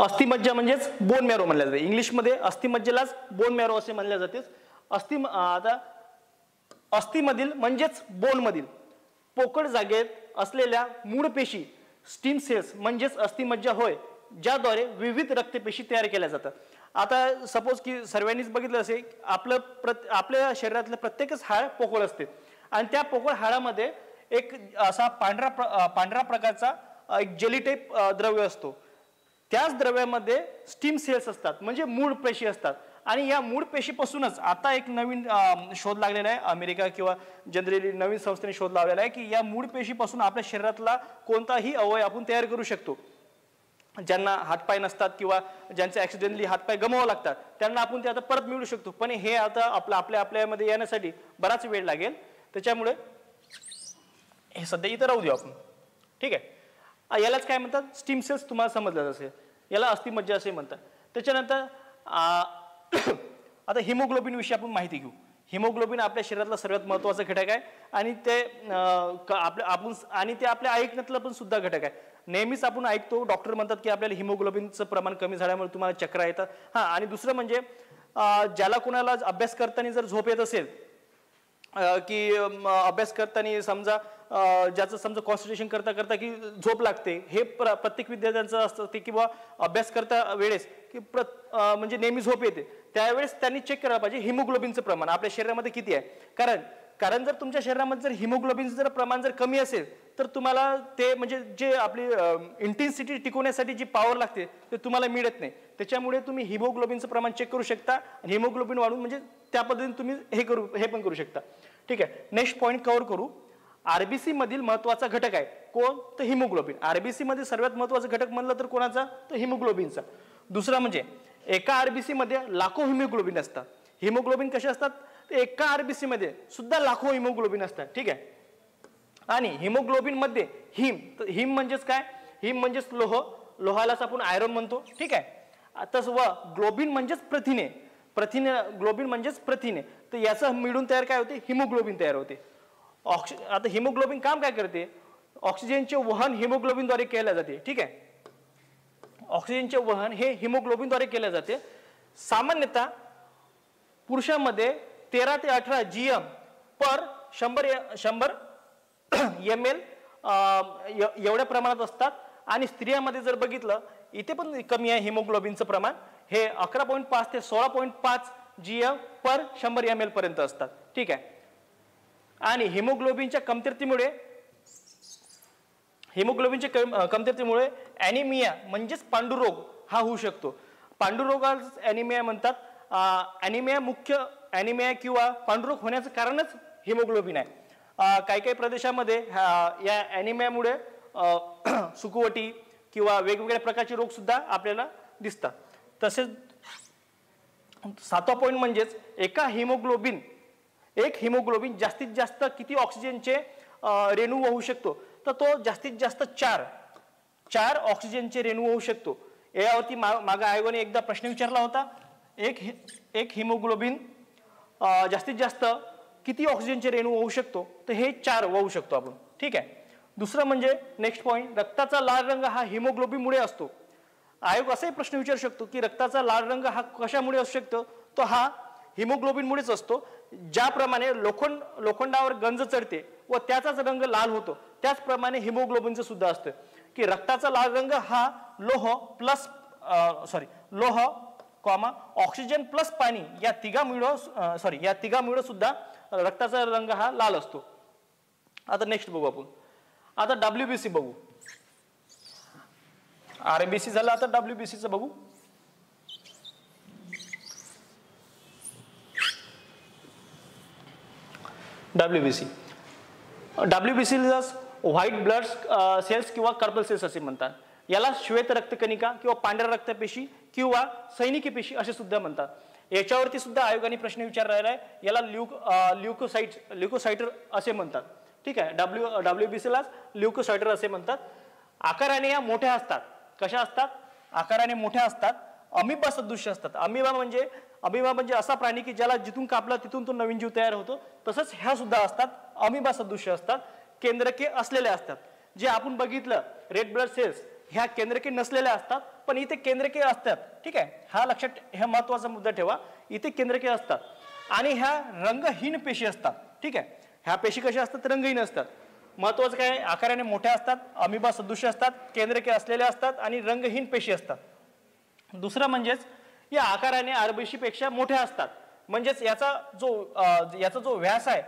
अस्थिमज्जा म्हणजेच बोन मॅरो म्हणल्या जाते. इंग्लिशमध्ये अस्थिमज्जेलाच बोन मॅरो असे म्हणले जाते. आता अस्थिमधील म्हणजेच बोनमधील पोकळ जागेत असलेल्या मूळ पेशी स्टीम सेल्स म्हणजेच अस्थिमज्जा होय, ज्याद्वारे विविध रक्तपेशी तयार केल्या जातात. आता सपोज की सर्वांनीच बघितलं असेल आपल्या शरीरातलं प्रत्येकच हाड पोकळ असते, आणि त्या पोकळ हाडामध्ये एक असा पांढरा प्रकारचा एक जेली टाईप द्रव्य असतो. त्याच द्रव्यामध्ये स्टीम सेल्स असतात म्हणजे मूळ पेशी असतात. आणि या मूळ पेशीपासूनच आता एक नवीन शोध लागलेला आहे, अमेरिका किंवा जनरली नवीन संस्थेने शोध लावलेला आहे की या मूळ पेशीपासून आपल्या शरीरातला कोणताही अवयव आपण तयार करू शकतो. ज्यांना हातपाय नसतात किंवा ज्यांचे ऍक्सिडेंटली हातपाय गमावं लागतात त्यांना आपण ते आता परत मिळू शकतो. पण हे आता आपल्यामध्ये येण्यासाठी बराच वेळ लागेल. त्याच्यामुळे हे सध्या इथं राहू देऊ आपण, ठीक आहे. यालाच काय म्हणतात, स्टीम सेल्स तुम्हाला समजलं असेल, याला अस्थिमज्जा असे म्हणतात. त्याच्यानंतर आता हिमोग्लोबिन विषयी आपण माहिती घेऊ. हिमोग्लोबिन आपल्या शरीरातला सर्वात महत्त्वाचा घटक आहे आणि ते आपल्या ऐकण्यातला पण सुद्धा घटक आहे. नेहमीच आपण ऐकतो डॉक्टर म्हणतात की आपल्याला हिमोग्लोबिनचं प्रमाण कमी झाल्यामुळे तुम्हाला चक्र येतात. हां, आणि दुसरं म्हणजे ज्याला कोणाला अभ्यास करताना जर झोप येत असेल की अभ्यास करताना समजा ज्याचं समजा कॉन्सन्ट्रेशन करता करता की झोप लागते, हे प्रत्येक विद्यार्थ्यांचं असतं ते, किंवा अभ्यास करता वेळेस की म्हणजे नेहमी झोप येते, त्यावेळेस त्यांनी चेक करायला पाहिजे हिमोग्लोबिनचं प्रमाण आपल्या शरीरामध्ये किती आहे. कारण जर तुमच्या शरीरामध्ये जर हिमोग्लोबिनचं जर प्रमाण जर कमी असेल तर तुम्हाला ते म्हणजे जे आपली इंटेन्सिटी टिकवण्यासाठी जी पॉवर लागते ते तुम्हाला मिळत नाही. त्याच्यामुळे तुम्ही हिमोग्लोबिनचं प्रमाण चेक करू शकता आणि हिमोग्लोबिन वाढून म्हणजे त्या पद्धतीने तुम्ही हे पण करू शकता. ठीक आहे, नेक्स्ट पॉईंट कव्हर करू. आरबीसी मधील महत्वाचा घटक आहे कोण, तर हिमोग्लोबिन. आरबीसी मध्ये सर्वात महत्वाचा घटक म्हणलं तर कोणाचा, तर हिमोग्लोबिनचा. दुसरा म्हणजे एका आरबीसी मध्ये लाखो हिमोग्लोबिन असतात. हिमोग्लोबिन कसे असतात, एका आरबीसी मध्ये सुद्धा लाखो हिमोग्लोबिन असतात. ठीक आहे, आणि हिमोग्लोबिन मध्ये हिम म्हणजेच काय, हिम म्हणजेच लोहालाच आपण आयरन म्हणतो. ठीक आहे, तसं ग्लोबिन म्हणजेच प्रथिने, ग्लोबिन म्हणजेच प्रथिने, तर याचं मिळून तयार काय होते, हिमोग्लोबिन तयार होते. आता हिमोग्लोबिन काम काय करते, ऑक्सिजनचे वहन हिमोग्लोबिनद्वारे केले जाते. ठीक आहे, ऑक्सिजनचे वहन हे हिमोग्लोबिनद्वारे केले जाते. सामान्यतः पुरुषांमध्ये 13 ते 18 GM पर 100 ml एवढ्या प्रमाणात असतात, आणि स्त्रियांमध्ये जर बघितलं इथे पण कमी आहे हिमोग्लोबिनचं प्रमाण, हे 11.5 ते 16.5 GM पर 100 ml पर्यंत असतात. ठीक आहे, आणि हिमोग्लोबिनच्या कमतरतेमुळे ॲनिमिया म्हणजेच पांडुरोग हा होऊ शकतो. पांडुरोगाला ॲनिमिया म्हणतात. ॲनिमिया किंवा पांडुरोग होण्याचं कारणच हिमोग्लोबिन आहे. काही काही प्रदेशामध्ये या ॲनिमियामुळे सुकवटी किंवा वेगवेगळ्या प्रकारचे रोग सुद्धा आपल्याला दिसतात. तसेच 7वा पॉईंट म्हणजेच एक हिमोग्लोबिन जास्तीत जास्त किती ऑक्सिजनचे रेणू वाहू शकतो, तर तो जास्तीत जास्त 4 ऑक्सिजनचे रेणू वाहू शकतो. यावरती मागे आयोगाने एकदा प्रश्न विचारला होता, एक हिमोग्लोबिन जास्तीत जास्त किती ऑक्सिजनचे रेणू वाहू शकतो, तर हे 4 वाहू शकतो आपण. ठीक आहे, दुसरं म्हणजे नेक्स्ट पॉईंट, रक्ताचा लाल रंग हा हिमोग्लोबिनमुळे असतो. आयोग असाही प्रश्न विचारू शकतो की रक्ताचा लाल रंग हा कशामुळे असू शकतो, तो हा हिमोग्लोबिनमुळेच असतो. ज्याप्रमाणे लोखंडावर गंज चढते व त्याचाच रंग लाल होतो, त्याचप्रमाणे हिमोग्लोबिनचं सुद्धा असतं की रक्ताचा लाल रंग हा लोह ऑक्सिजन प्लस पाणी या तिघामुळे सुद्धा रक्ताचा रंग हा लाल असतो. आता नेक्स्ट बघू आपण. आता WBC बघू. RBC झालं, आता WBC बघू. WBC व्हाईट ब्लड सेल्स किंवा कर्पल सेल्स असे म्हणतात. याला श्वेत रक्तकणिका किंवा पांढऱ्या रक्तपेशी किंवा सैनिकी पेशी असे सुद्धा म्हणतात. याच्यावरती सुद्धा आयोगाने प्रश्न विचारलेला आहे. याला ल्युकोसाइटर असे म्हणतात. ठीक आहे, WBCला ल्युकोसाइटर असे म्हणतात. आकाराने या मोठ्या असतात. कशा असतात, आकाराने मोठ्या असतात, अमिबा सदृश असतात. अमिबा म्हणजे असा प्राणी की ज्याला जिथून कापला तिथून तो नवीन जीव तयार होतो, तसंच ह्या सुद्धा असतात, अमिबा सदृश असतात, केंद्रके असलेले असतात. जे आपण बघितलं रेड ब्लड सेल्स ह्या केंद्रके नसलेल्या असतात, पण इथे केंद्रके असतात. ठीक आहे, हा लक्षात, हा महत्वाचा मुद्दा ठेवा, इथे केंद्रके असतात आणि ह्या रंगहीन पेशी असतात. ठीक आहे, ह्या पेशी कशा असतात, रंगहीन असतात. महत्वाचं काय, आकाराने मोठ्या असतात, अमिबा सदृश असतात, केंद्रके असलेल्या असतात आणि रंगहीन पेशी असतात. दुसरं म्हणजेच या आकाराने आरबीसी पेक्षा मोठ्या असतात. म्हणजेच याचा जो व्यास आहे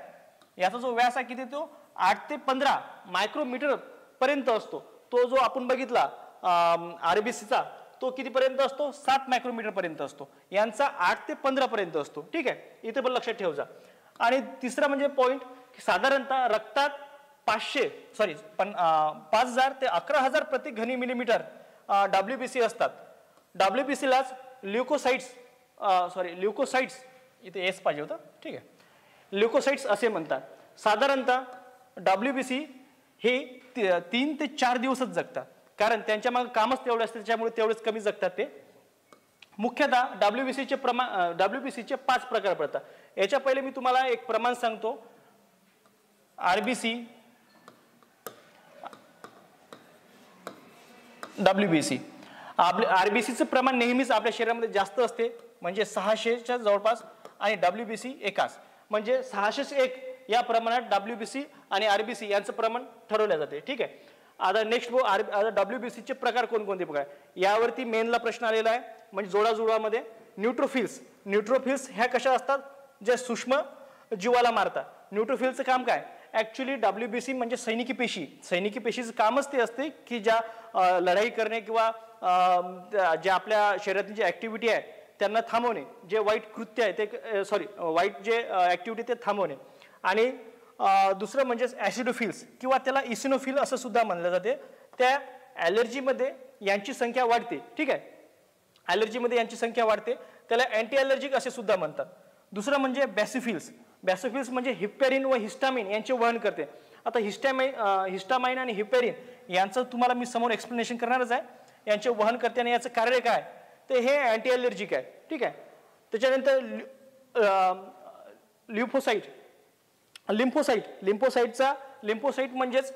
किती, तो 8 ते 15 मायक्रोमीटर पर्यंत असतो. तो जो आपण बघितला आरबीसीचा, तो कितीपर्यंत असतो, 7 मायक्रोमीटर पर्यंत असतो. यांचा 8 ते 15 पर्यंत असतो. ठीक आहे, इथे पण लक्षात ठेवजा. आणि तिसरा म्हणजे पॉईंट, साधारणतः रक्तात 5000 ते 11000 प्रति घनी मिलीमीटर WBC असतात. WBCलाच ल्युकोसाइट्स इथे एस पाहिजे होता. ठीक आहे, ल्युकोसाइट्स असे म्हणतात. साधारणतः WBC हे 3 ते 4 दिवसच जगतात, कारण त्यांच्या मागे कामच तेवढं असतं, त्याच्यामुळे तेवढेच कमी जगतात ते. मुख्यतः WBCचे 5 प्रकार पडतात. याच्या पहिले मी तुम्हाला एक प्रमाण सांगतो. RBC, WBC. RBCचं प्रमाण नेहमीच आपल्या शरीरामध्ये जास्त असते, म्हणजे 600च्या जवळपास, आणि WBC एकाच, म्हणजे 601 या प्रमाणात WBC आणि RBC यांचं प्रमाण ठरवलं जाते. ठीक आहे. आता नेक्स्ट WBCचे प्रकार कोणकोणते बघा. यावरती मेनला प्रश्न आलेला आहे, म्हणजे जोडाजोडामध्ये न्यूट्रोफिल्स ह्या कशा असतात, जे सूक्ष्म जीवाला मारतात. न्यूट्रोफिलचं काम काय, ऍक्च्युली WBC म्हणजे सैनिकी पेशीचं कामच ते असते की ज्या लढाई करणे किंवा जे आपल्या शरीरातील जी ऍक्टिव्हिटी आहे त्यांना थांबवणे, जे वाईट कृत्य आहे ते वाईट जे ऍक्टिव्हिटी ते थांबवणे. आणि दुसरं म्हणजे ऍसिडोफिल्स किंवा त्याला इसिनोफिल असं सुद्धा म्हणलं जाते. त्या ॲलर्जीमध्ये यांची संख्या वाढते. ठीक आहे. ॲलर्जीमध्ये यांची संख्या वाढते, त्याला अँटी ॲलर्जिक असे सुद्धा म्हणतात. दुसरं म्हणजे बॅसिफिल्स म्हणजे हिप्पेरिन व हिस्टामिन यांचे वहन करते. आता हिस्टामाइन आणि हिप्पेरिन यांचं तुम्हाला मी समोर एक्सप्लेनेशन करणारच आहे. यांचे वहन करते आणि याचं कार्य काय, ते हे अँटी ॲलर्जिक आहे. ठीक आहे. त्याच्यानंतर लिम्फोसाइट म्हणजेच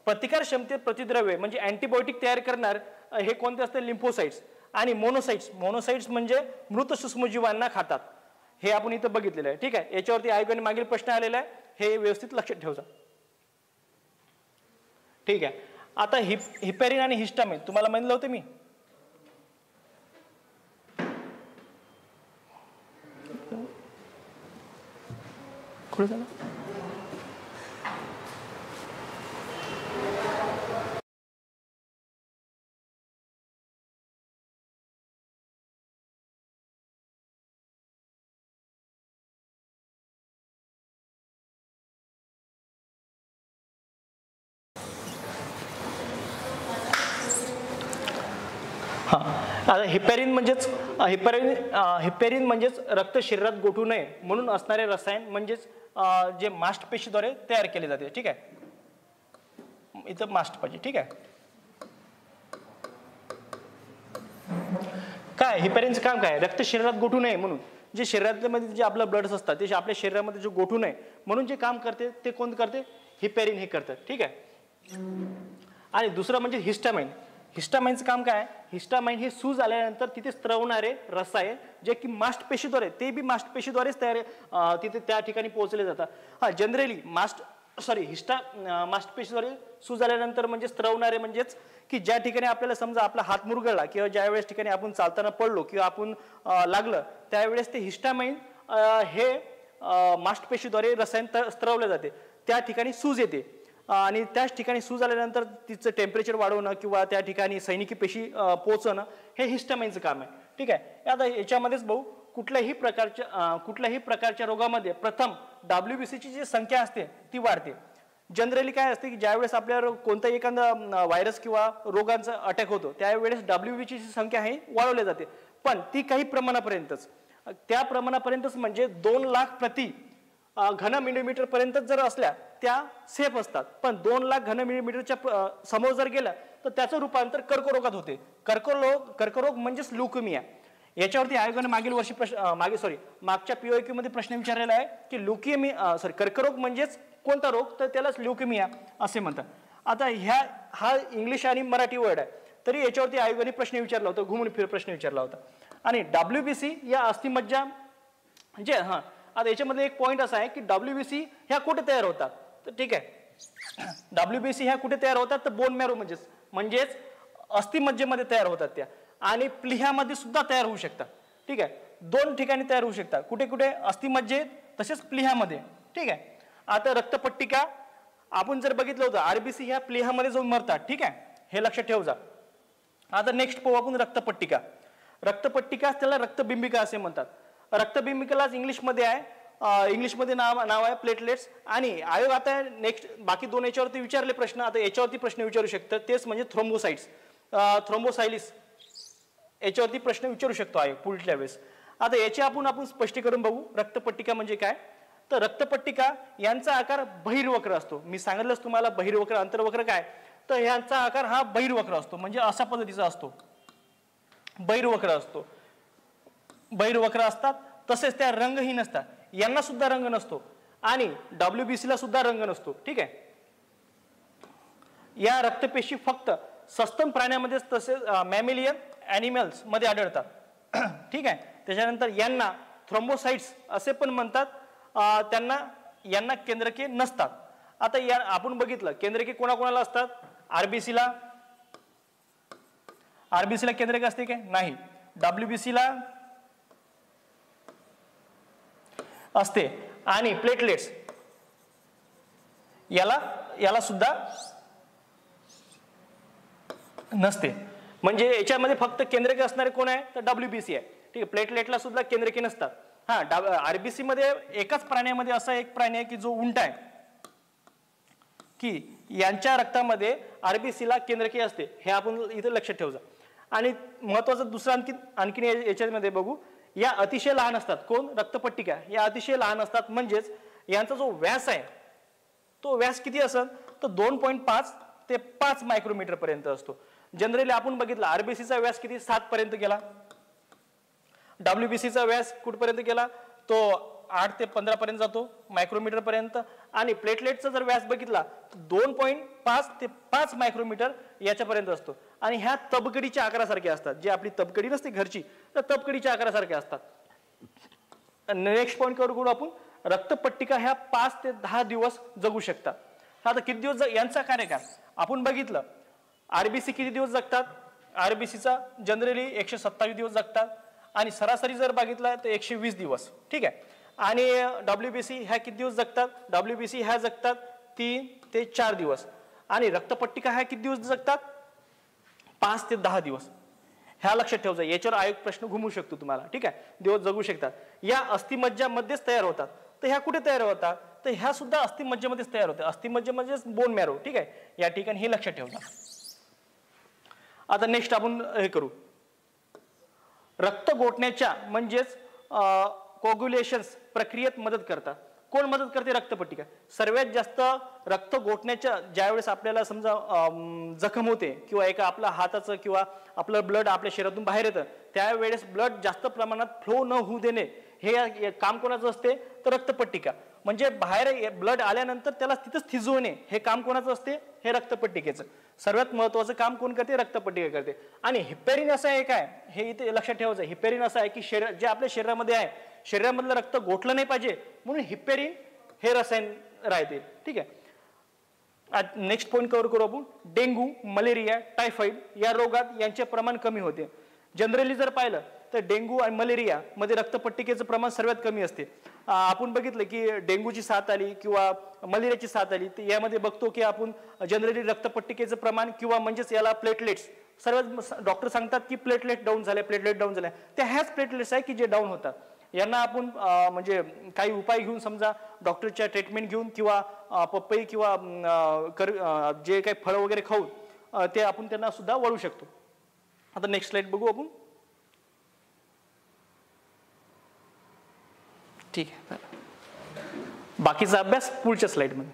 प्रतिकार क्षमतेत प्रतिद्रव्य म्हणजे अँटीबायोटिक तयार करणार, हे कोणते असते, लिम्फोसाइट्स. आणि मोनोसाइट्स म्हणजे मृत सूक्ष्मजीवांना खातात, हे आपण इथं बघितलेलं आहे. ठीक आहे. याच्यावरती आयोगाने मागील प्रश्न आलेला आहे, हे व्यवस्थित लक्षात ठेवा. ठीक आहे. आता हिपेरिन आणि हिस्टामिन तुम्हाला म्हणलं होतं मी, कुठे झालं, आता हिपेरिन म्हणजेच रक्त शरीरात गोठू नये म्हणून असणारे रसायन, म्हणजेच जे मास्टपेशीद्वारे तयार केले जाते. ठीक आहे. इथं मास्ट पाहिजे. ठीक आहे. काय हिपेरिनचं काम काय, रक्त शरीरात गोठू नये म्हणून, जे शरीरामध्ये जे आपलं ब्लड्स असतात ते आपल्या शरीरामध्ये जे गोठू नये म्हणून जे काम करते ते कोण करते, हिपेरिन हे करतात. ठीक आहे. आणि दुसरं म्हणजे हिस्टामाइनचं काम काय, हिस्टामाइन हे सूज आल्यानंतर तिथे स्त्रवणारे रसायन जे की मास्टपेशीद्वारे, ते बी मास्टपेशीद्वारेच तिथे त्या ठिकाणी पोहोचले जातात. जनरली मास्टपेशीद्वारे सूज आल्यानंतर म्हणजे स्त्रवणारे, म्हणजेच की ज्या ठिकाणी आपल्याला समजा आपला हात मुरगळला किंवा ज्या वेळेस ठिकाणी आपण चालताना पडलो किंवा आपण लागलं, त्यावेळेस ते हिस्टामाइन हे मास्टपेशीद्वारे रसायन स्त्रवले जाते, त्या ठिकाणी सूज येते. आणि त्याच ठिकाणी सूज आल्यानंतर तिचं टेम्परेचर वाढवणं किंवा त्या ठिकाणी सैनिकी पेशी पोहोचवणं, हे हिस्टामाइनचं काम आहे. ठीक आहे. आता याच्यामध्येच भाऊ कुठल्याही प्रकारच्या रोगामध्ये प्रथम WBCची जी संख्या असते ती वाढते. जनरली काय असते की ज्यावेळेस आपल्यावर कोणताही एखादा व्हायरस किंवा रोगांचा अटॅक होतो त्यावेळेस WBCची संख्या ही वाढवली जाते, पण ती काही प्रमाणापर्यंतच. त्या प्रमाणापर्यंतच म्हणजे 2 लाख प्रति घन मिलीमीटर पर्यंत जर असल्या त्या सेफ असतात, पण 2 लाख घन मिलीमीटरच्या समोर जर गेला तर त्याचं रूपांतर कर्करोगात होते. कर्करोग म्हणजेच ल्युकेमिया. याच्यावरती आयोगाने मागच्या POQ मध्ये प्रश्न विचारलेला आहे की कर्करोग म्हणजेच कोणता रोग, तर त्यालाच ल्युकेमिया असे म्हणतात. आता हा इंग्लिश आणि मराठी वर्ड आहे, तरी याच्यावरती आयोगाने प्रश्न विचारला होता, घुमून फिर प्रश्न विचारला होता. आणि WBC या अस्थिमज्जा म्हणजे आता याच्यामध्ये एक पॉइंट असा आहे की WBC ह्या कुठे तयार होतात, तर ठीक आहे, WBC ह्या कुठे तयार होतात, तर बोन मॅरो म्हणजेच अस्थिमज्जेमध्ये तयार होतात त्या, आणि प्लिह्यामध्ये सुद्धा तयार होऊ शकतात. ठीक आहे. 2 ठिकाणी तयार होऊ शकतात, कुठे कुठे, अस्थिमज्जेत तसेच प्लिह्यामध्ये. ठीक आहे. आता रक्तपट्टिका आपण जर बघितलं होतं, RBC ह्या प्लिह्यामध्ये जाऊन मरतात. ठीक आहे, हे लक्षात ठेवजा. आता नेक्स्ट पाहू आपण रक्तपट्टिका. त्याला रक्तबिंबिका असे म्हणतात. रक्तबिंबिकालाच इंग्लिशमध्ये नाव आहे प्लेटलेट्स. आणि आयोग आता नेक्स्ट बाकी 2 याच्यावरती विचारले प्रश्न, आता याच्यावरती प्रश्न विचारू शकतात, तेच म्हणजे थ्रोम्बोसाइलिस याच्यावरती प्रश्न विचारू शकतो आयोग पुढल्या वेळेस. आता याचे आपण स्पष्टीकरण बघू. रक्तपट्टिका म्हणजे काय, तर रक्तपट्टिका यांचा आकार बहिर्वक्र असतो. मी सांगितलंच तुम्हाला बहिर्वक्र अंतर्वक्र काय, तर यांचा आकार हा बहिर्वक्र असतो, म्हणजे अशा पद्धतीचा असतो, बहिर्वक्र असतो. बहिर्वक्र असतात, तसेच त्या रंगहीन असतात, यांना सुद्धा रंग नसतो आणि WBC ला सुद्धा रंग नसतो. ठीक आहे. या रक्तपेशी फक्त सस्तन प्राण्यांमध्ये तसेच मॅमेलियन ॲनिमल्स मध्ये आढळतात. ठीक आहे. त्याच्यानंतर यांना थ्रोम्बोसाइट्स असे पण म्हणतात. यांना केंद्रके नसतात. आता या आपण बघितलं केंद्रके कोणाकोणाला असतात. आरबीसीला केंद्रके असते काय, नाही. WBC ला असते आणि प्लेटलेट्स याला सुद्धा नसते. म्हणजे याच्यामध्ये फक्त केंद्रके असणारे कोण आहे, तर WBC आहे. ठीक आहे. प्लेटलेटला सुद्धा केंद्रके नसतात. हा, आरबीसी मध्ये एकाच प्राण्यामध्ये असा एक प्राणी आहे की जो उंट आहे, की यांच्या रक्तामध्ये आरबीसीला केंद्रके असते. हे आपण इथे लक्षात ठेवजा. आणि महत्वाचं दुसरं आणखीन याच्यामध्ये बघू, या अतिशय लहान असतात. कोण, रक्तपट्टिका या अतिशय लहान असतात. म्हणजेच यांचा जो व्यास आहे तो व्यास किती असेल, तर 2.5 ते 5 मायक्रोमीटर पर्यंत असतो. जनरली आपण बघितलं आरबीसीचा व्यास किती 7 पर्यंत गेला. WBCचा व्यास कुठपर्यंत गेला, तो 8 ते 15 पर्यंत जातो मायक्रोमीटर पर्यंत. आणि प्लेटलेटचा जर व्यास बघितला 2.5 ते 5 मायक्रोमीटर याच्यापर्यंत असतो. आणि ह्या तबकडीच्या आकारासारखे असतात. जी आपली तबकडी नसते घरची, तर तबकडीच्या आकारासारखे असतात. नेक्स्ट पॉईंट करू आपण, रक्तपट्टिका ह्या 5 ते 10 दिवस जगू शकतात. आता किती दिवस यांचा कार्यकाळ आपण बघितलं. आरबीसी किती दिवस जगतात, आरबीसीचा जनरली 127 दिवस जगतात आणि सरासरी जर बघितलं तर 120 दिवस. ठीक आहे. आणि WBC ह्या किती दिवस जगतात, WBC ह्या जगतात 3 ते 4 दिवस आणि रक्तपट्टिका ह्या किती दिवस जगतात, 5 ते 10 दिवस. ह्या लक्षात ठेवायचं. याच्यावर आयोग प्रश्न घुमू शकतो तुम्हाला. ठीक आहे. दिवस जगू शकतात. या अस्थिमज्जामध्येच तयार होतात. तर ह्या कुठे तयार होतात, तर ह्या सुद्धा अस्थिमज्जेमध्येच तयार होतात. अस्थिमज्जे म्हणजेच बोन मॅरो. ठीक आहे. या ठिकाणी हे लक्षात ठेवतात. आता नेक्स्ट आपण हे करू, रक्त गोठण्याच्या म्हणजेच कोग्युलेशन्स प्रक्रियेत मदत करतात. कोण मदत करते, रक्तपट्टिका. सर्वात जास्त रक्त गोठण्याच्या ज्यावेळेस आपल्याला समजा जखम होते किंवा एका आपल्या हाताचं किंवा आपलं ब्लड आपल्या शरीरातून बाहेर येतं, त्यावेळेस ब्लड जास्त प्रमाणात फ्लो न होऊ देणे हे काम कोणाचं असते, तर रक्तपट्टिका. म्हणजे बाहेर ब्लड आल्यानंतर त्याला तिथंच थिजवणे हे काम कोणाचं असते, हे रक्तपट्टिकेचं. सर्वात महत्वाचं काम कोण करते, रक्तपट्टिका करते. आणि हिपेरिन असं आहे काय, हे इथे लक्षात ठेवायचं. हिपेरिन असं आहे की जे आपल्या शरीरामध्ये आहे, शरीरामधलं रक्त गोठलं नाही पाहिजे म्हणून हिपेरिन हे रसायन राहते. ठीक आहे. नेक्स्ट पॉईंट कव्हर करू आपण, डेंग्यू, मलेरिया, टायफॉइड या रोगात यांचे प्रमाण कमी होते. जनरली जर पाहिलं तर डेंग्यू आणि मलेरिया मध्ये रक्तपट्टिकेचं प्रमाण सर्वात कमी असते. आपण बघितलं की डेंग्यूची साथ आली किंवा मलेरियाची साथ आली तर यामध्ये बघतो की आपण जनरली रक्तपट्टिकेचं प्रमाण किंवा म्हणजेच याला प्लेटलेट्स, सर्वात डॉक्टर सांगतात की प्लेटलेट डाऊन झाल्या, त्या ह्याच प्लेटलेट्स आहे की जे डाऊन होतात. यांना आपण म्हणजे काही उपाय घेऊन समजा डॉक्टरच्या ट्रीटमेंट घेऊन किंवा पपई किंवा जे काही फळं वगैरे खाऊन ते आपण त्यांना सुद्धा वळू शकतो. आता नेक्स्ट स्लाइड बघू आपण. ठीक आहे. बाकीचा अभ्यास पुढच्या स्लाइडमध्ये.